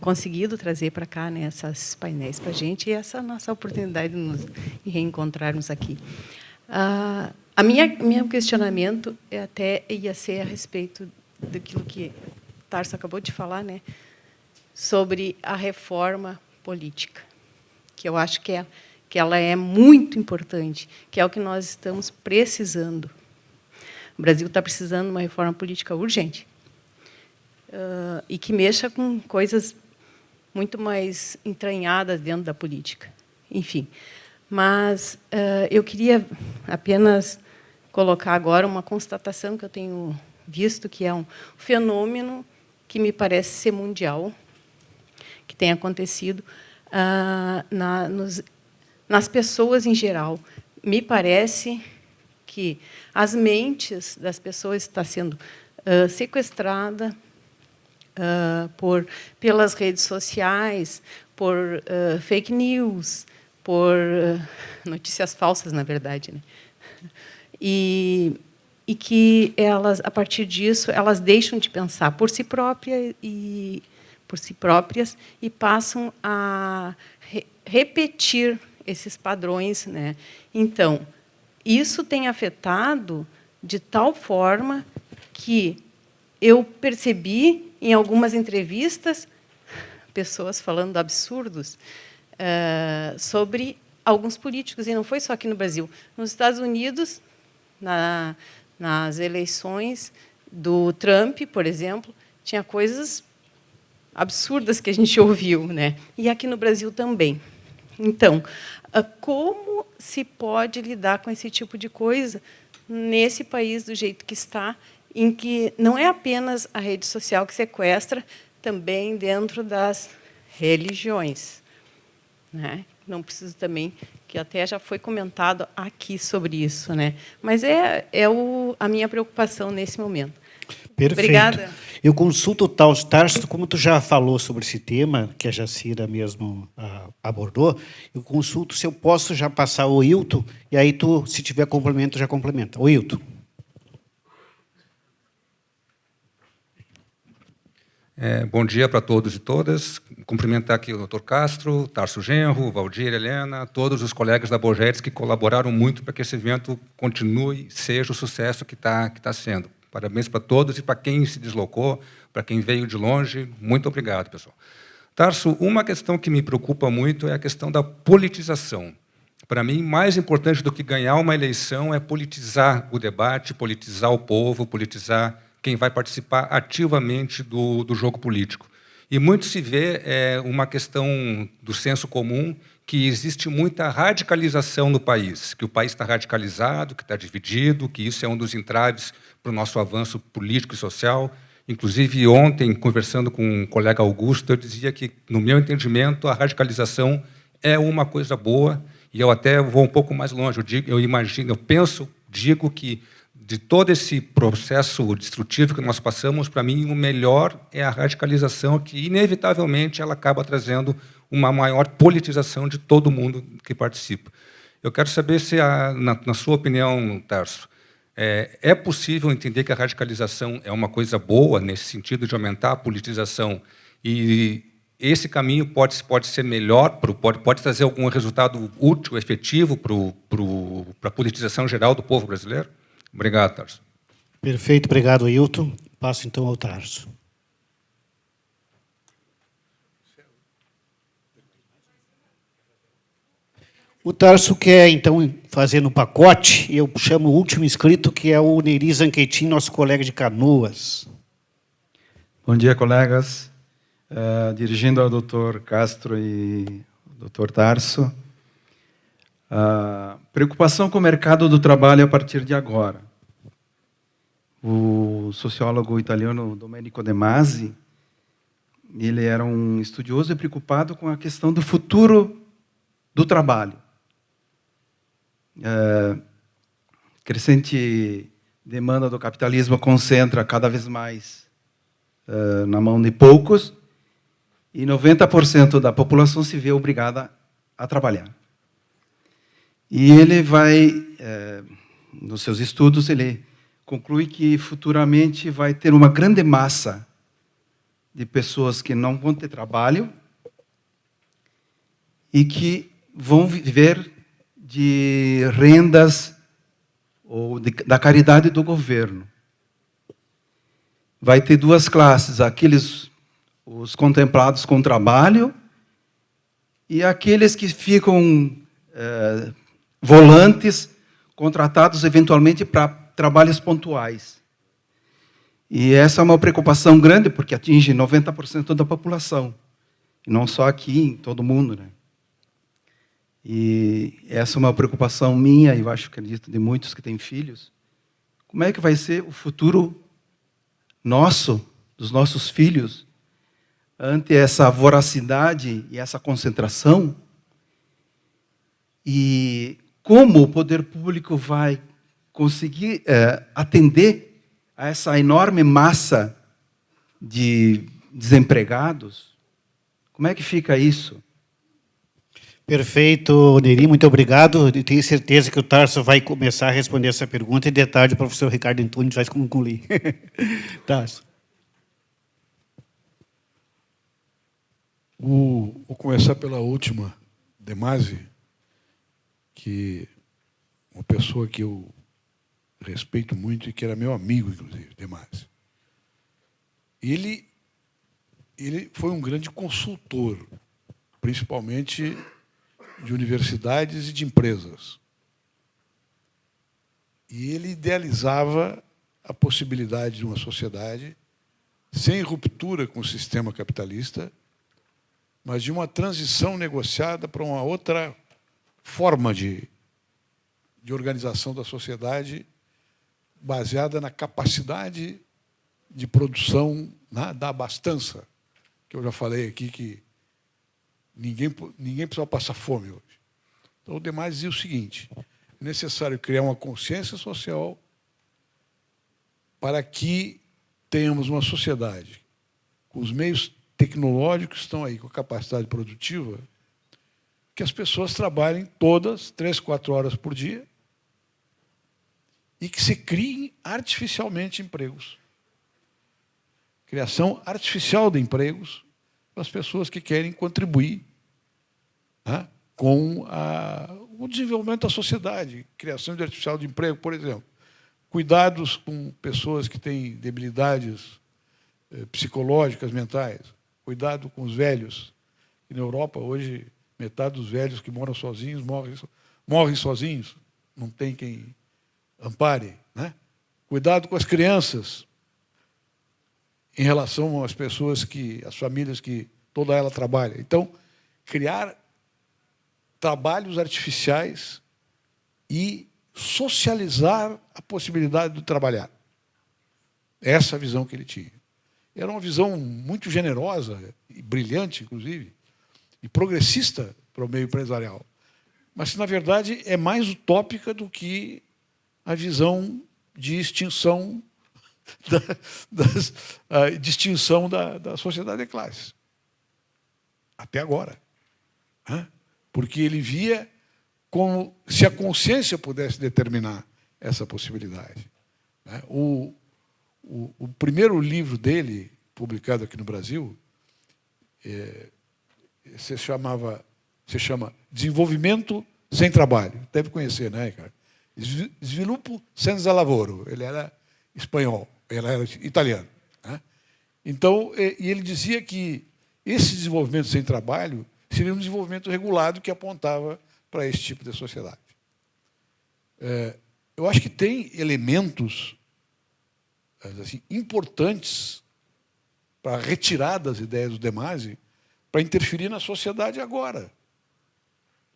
conseguido trazer para cá, né, essas painéis para a gente e essa nossa oportunidade de nos reencontrarmos aqui. Meu questionamento até ia ser a respeito daquilo que o Tarso acabou de falar, né, sobre a reforma política, que eu acho que ela é muito importante, que é o que nós estamos precisando. O Brasil está precisando de uma reforma política urgente. E que mexa com coisas muito mais entranhadas dentro da política. Enfim. Mas eu queria apenas colocar agora uma constatação que eu tenho visto, que é um fenômeno que me parece ser mundial, que tem acontecido nas pessoas em geral. Me parece que as mentes das pessoas estão sendo sequestradas pelas redes sociais, por fake news, por notícias falsas, na verdade, né? e que elas, a partir disso, elas deixam de pensar por si próprias e passam a repetir esses padrões, né? Então, isso tem afetado de tal forma que eu percebi em algumas entrevistas pessoas falando absurdos sobre alguns políticos, e não foi só aqui no Brasil. Nos Estados Unidos, nas eleições do Trump, por exemplo, tinha coisas absurdas que a gente ouviu, né? E aqui no Brasil também. Então, como se pode lidar com esse tipo de coisa nesse país do jeito que está, em que não é apenas a rede social que sequestra, também dentro das religiões, né? Não preciso também, que até já foi comentado aqui sobre isso, né? Mas é a minha preocupação nesse momento. Perfeito. Obrigada. Eu consulto o Tarso, como tu já falou sobre esse tema, que a Jacira mesmo abordou, eu consulto se eu posso já passar o Hilton, e aí tu, se tiver complemento, já complementa. O Hilton. Bom dia para todos e todas. Cumprimentar aqui o Dr. Castro, Tarso Genro, Valdir, Helena, todos os colegas da Bogetes que colaboraram muito para que esse evento continue, seja o sucesso que está sendo. Parabéns para todos e para quem se deslocou, para quem veio de longe. Muito obrigado, pessoal. Tarso, uma questão que me preocupa muito é a questão da politização. Para mim, mais importante do que ganhar uma eleição é politizar o debate, politizar o povo, politizar quem vai participar ativamente do jogo político. E muito se vê uma questão do senso comum, que existe muita radicalização no país, que o país está radicalizado, que está dividido, que isso é um dos entraves para o nosso avanço político e social. Inclusive, ontem, conversando com um colega Augusto, eu dizia que, no meu entendimento, a radicalização é uma coisa boa, e eu até vou um pouco mais longe. Digo que, de todo esse processo destrutivo que nós passamos, para mim, o melhor é a radicalização, que, inevitavelmente, ela acaba trazendo uma maior politização de todo mundo que participa. Eu quero saber se, na sua opinião, Tarso, é possível entender que a radicalização é uma coisa boa, nesse sentido de aumentar a politização, e esse caminho pode ser melhor, pode trazer algum resultado útil, efetivo para a politização geral do povo brasileiro? Obrigado, Tarso. Perfeito, obrigado, Hilton. Passo, então, ao Tarso. O Tarso quer, então, fazer no pacote, e eu chamo o último inscrito, que é o Neri Zanquetin, nosso colega de Canoas. Bom dia, colegas. Dirigindo ao Dr. Castro e ao Dr. Tarso. Preocupação com o mercado do trabalho a partir de agora. O sociólogo italiano Domenico De Masi, ele era um estudioso e preocupado com a questão do futuro do trabalho. Crescente demanda do capitalismo concentra cada vez mais na mão de poucos, e 90% da população se vê obrigada a trabalhar. E ele vai, nos seus estudos, ele conclui que futuramente vai ter uma grande massa de pessoas que não vão ter trabalho e que vão viver de rendas ou da caridade do governo. Vai ter duas classes, os contemplados com trabalho e aqueles que ficam volantes, contratados eventualmente para trabalhos pontuais. E essa é uma preocupação grande, porque atinge 90% da população. E não só aqui, em todo o mundo, né? E essa é uma preocupação minha, e eu acredito de muitos que têm filhos. Como é que vai ser o futuro nosso, dos nossos filhos, ante essa voracidade e essa concentração? E como o poder público vai conseguir atender a essa enorme massa de desempregados? Como é que fica isso? Perfeito, Neri, muito obrigado. Eu tenho certeza que o Tarso vai começar a responder essa pergunta e, de tarde, o professor Ricardo Antunes vai concluir. Tarso. Vou começar pela última, Demasi, que uma pessoa que eu respeito muito e que era meu amigo, inclusive, Demasi. Ele foi um grande consultor, principalmente de universidades e de empresas. E ele idealizava a possibilidade de uma sociedade sem ruptura com o sistema capitalista, mas de uma transição negociada para uma outra forma de organização da sociedade baseada na capacidade de produção, da abastança, que eu já falei aqui, que ninguém precisa passar fome hoje. Então, o Demasi dizia o seguinte: é necessário criar uma consciência social para que tenhamos uma sociedade com os meios tecnológicos que estão aí, com a capacidade produtiva, que as pessoas trabalhem todas 3, 4 horas por dia e que se criem artificialmente empregos. Criação artificial de empregos para as pessoas que querem contribuir, né, com o desenvolvimento da sociedade. Criação de artificial de emprego, por exemplo. Cuidados com pessoas que têm debilidades psicológicas, mentais. Cuidado com os velhos. E na Europa, hoje, metade dos velhos que moram sozinhos morrem sozinhos. Não tem quem ampare, né? Cuidado com as crianças em relação às pessoas as famílias que toda ela trabalha. Então, criar trabalhos artificiais e socializar a possibilidade de trabalhar. Essa é a visão que ele tinha. Era uma visão muito generosa e brilhante, inclusive, e progressista para o meio empresarial. Mas, na verdade, é mais utópica do que a visão de extinção da sociedade de classes. Até agora. Porque ele via como se a consciência pudesse determinar essa possibilidade. O primeiro livro dele, publicado aqui no Brasil, se chama Desenvolvimento Sem Trabalho. Deve conhecer, né, Ricardo? Sviluppo senza lavoro. Ele era espanhol, ele era italiano. Né? Então, e ele dizia que esse desenvolvimento sem trabalho seria um desenvolvimento regulado que apontava para esse tipo de sociedade. Eu acho que tem elementos assim, importantes para retirar das ideias do Demasi para interferir na sociedade agora.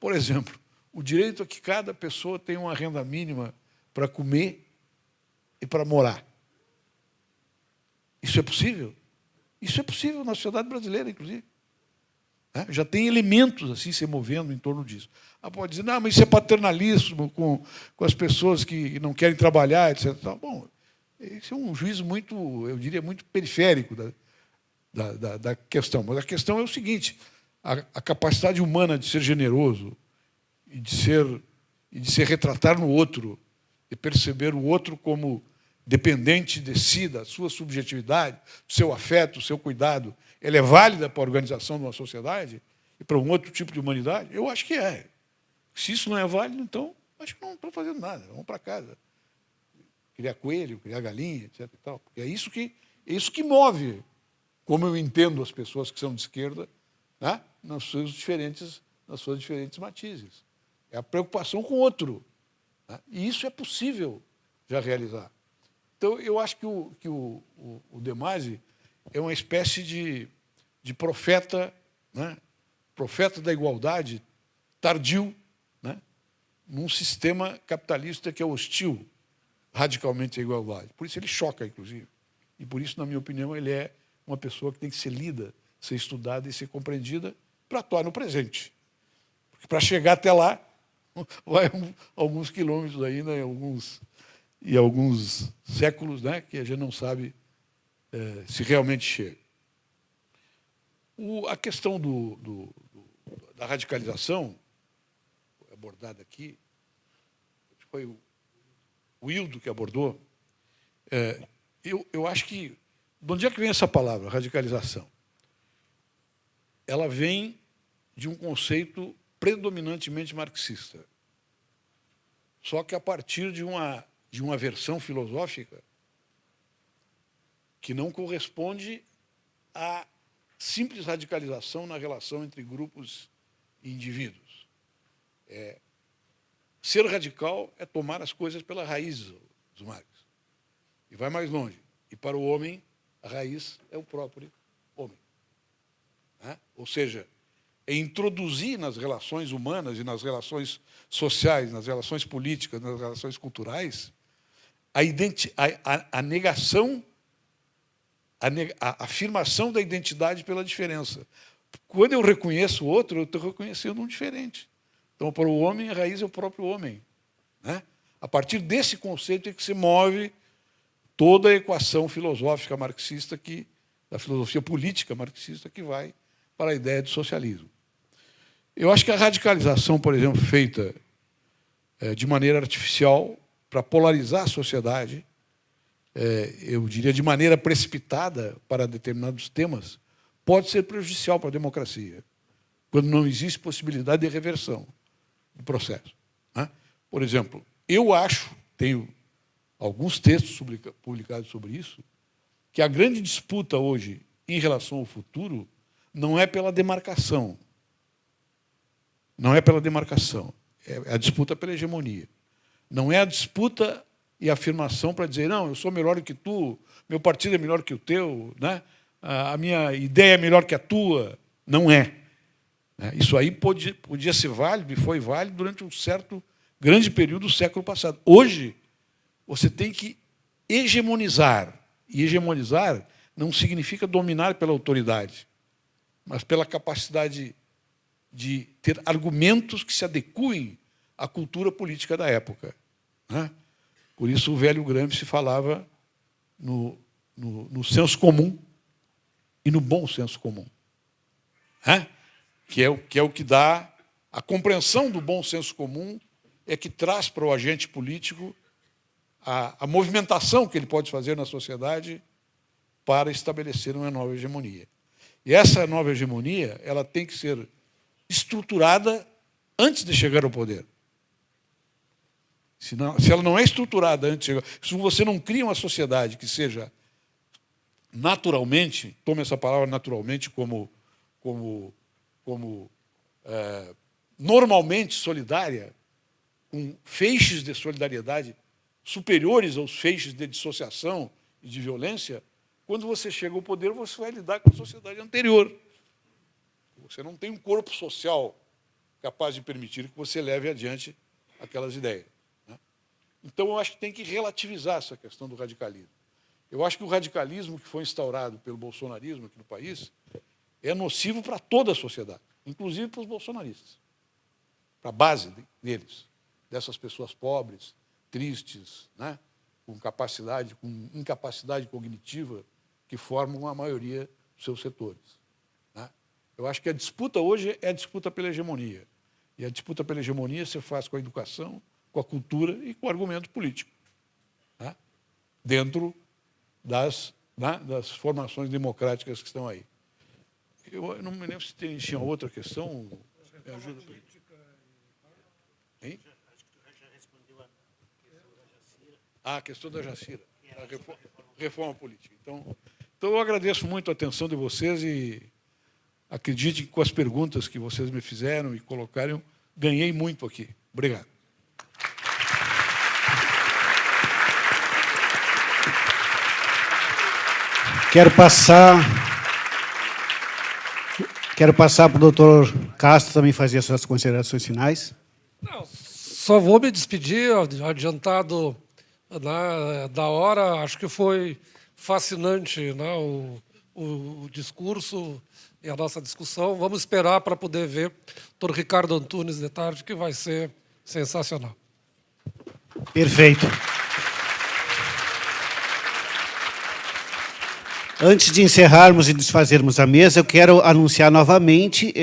Por exemplo, o direito a que cada pessoa tenha uma renda mínima para comer e para morar. Isso é possível? Isso é possível na sociedade brasileira, inclusive. Já tem elementos assim se movendo em torno disso. Pode dizer, não, mas isso é paternalismo com as pessoas que não querem trabalhar, etc. Bom, isso é um juízo muito, eu diria, muito periférico da questão. Mas a questão é o seguinte: a capacidade humana de ser generoso e de se retratar no outro, de perceber o outro como dependente de si, da sua subjetividade, do seu afeto, do seu cuidado, ela é válida para a organização de uma sociedade e para um outro tipo de humanidade? Eu acho que é. Se isso não é válido, então, acho que não estão fazendo nada. Vamos para casa. Criar coelho, criar galinha, etc. E tal. É isso que move, como eu entendo as pessoas que são de esquerda, né, nas suas diferentes matizes. É a preocupação com o outro. Né? E isso é possível já realizar. Então, eu acho que o Demasi é uma espécie de profeta, né? Profeta da igualdade tardio, né? Num sistema capitalista que é hostil radicalmente à igualdade. Por isso ele choca, inclusive. E por isso, na minha opinião, ele é uma pessoa que tem que ser lida, ser estudada e ser compreendida para atuar no presente. Porque para chegar até lá, vai alguns quilômetros ainda, e alguns séculos, né, que a gente não sabe se realmente chega. A questão da radicalização, abordada aqui, foi o Hildo que abordou, eu acho que... De onde é que vem essa palavra, radicalização? Ela vem de um conceito predominantemente marxista. Só que a partir de uma versão filosófica que não corresponde à simples radicalização na relação entre grupos e indivíduos. Ser radical é tomar as coisas pela raiz, dos Marx. E vai mais longe. E para o homem, a raiz é o próprio homem. Ou seja, é introduzir nas relações humanas e nas relações sociais, nas relações políticas, nas relações culturais, a negação, a afirmação da identidade pela diferença. Quando eu reconheço o outro, eu estou reconhecendo um diferente. Então, para o homem, a raiz é o próprio homem. A partir desse conceito é que se move toda a equação filosófica marxista, da filosofia política marxista, que vai para a ideia de socialismo. Eu acho que a radicalização, por exemplo, feita de maneira artificial para polarizar a sociedade, eu diria de maneira precipitada para determinados temas, pode ser prejudicial para a democracia, quando não existe possibilidade de reversão do processo. Por exemplo, eu acho, tenho alguns textos publicados sobre isso, que a grande disputa hoje em relação ao futuro não é pela demarcação. Não é pela demarcação. É a disputa pela hegemonia. Não é a disputa e a afirmação para dizer, não, eu sou melhor que tu, meu partido é melhor que o teu, a minha ideia é melhor que a tua. Não é. Isso aí podia ser válido e foi válido durante um certo grande período do século passado. Hoje, você tem que hegemonizar. E hegemonizar não significa dominar pela autoridade, mas pela capacidade de ter argumentos que se adequem à cultura política da época. Por isso, o velho Gramsci falava no senso comum e no bom senso comum. Que é o que dá a compreensão do bom senso comum, é que traz para o agente político a movimentação que ele pode fazer na sociedade para estabelecer uma nova hegemonia. E essa nova hegemonia ela tem que ser estruturada antes de chegar ao poder. Se ela não é estruturada antes de chegar... Se você não cria uma sociedade que seja naturalmente, tome essa palavra naturalmente como normalmente solidária, com feixes de solidariedade superiores aos feixes de dissociação e de violência, quando você chega ao poder, você vai lidar com a sociedade anterior. Você não tem um corpo social capaz de permitir que você leve adiante aquelas ideias. Então, eu acho que tem que relativizar essa questão do radicalismo. Eu acho que o radicalismo que foi instaurado pelo bolsonarismo aqui no país é nocivo para toda a sociedade, inclusive para os bolsonaristas, para a base deles, dessas pessoas pobres, tristes, com incapacidade cognitiva, que formam a maioria dos seus setores. Eu acho que a disputa hoje é a disputa pela hegemonia. E a disputa pela hegemonia se faz com a educação, com a cultura e com o argumento político, dentro das formações democráticas que estão aí. Eu não me lembro se tinha outra questão. Me ajuda. Hein? A questão da Jacira, a reforma política. Então, eu agradeço muito a atenção de vocês e acredite que com as perguntas que vocês me fizeram e colocaram, ganhei muito aqui. Obrigado. Quero passar para o doutor Castro também fazer as suas considerações finais. Não, só vou me despedir, adiantado da hora. Acho que foi fascinante o discurso e a nossa discussão. Vamos esperar para poder ver o doutor Ricardo Antunes de tarde, que vai ser sensacional. Perfeito. Antes de encerrarmos e desfazermos a mesa, eu quero anunciar novamente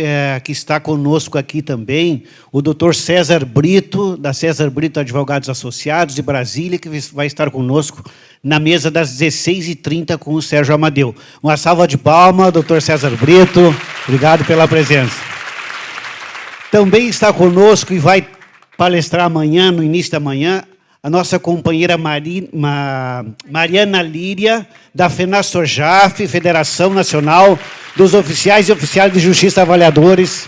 que está conosco aqui também o doutor César Brito, da César Brito Advogados Associados, de Brasília, que vai estar conosco na mesa das 16h30 com o Sérgio Amadeu. Uma salva de palmas, doutor César Brito. Obrigado pela presença. Também está conosco e vai palestrar amanhã, no início da manhã, a nossa companheira Mariana Líria, da FENASOJAF, Federação Nacional dos Oficiais e Oficiais de Justiça Avaliadores,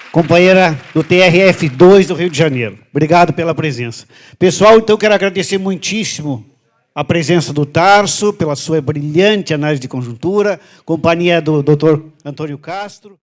companheira do TRF2 do Rio de Janeiro. Obrigado pela presença. Pessoal, então, quero agradecer muitíssimo a presença do Tarso, pela sua brilhante análise de conjuntura, companhia do doutor Antônio Castro.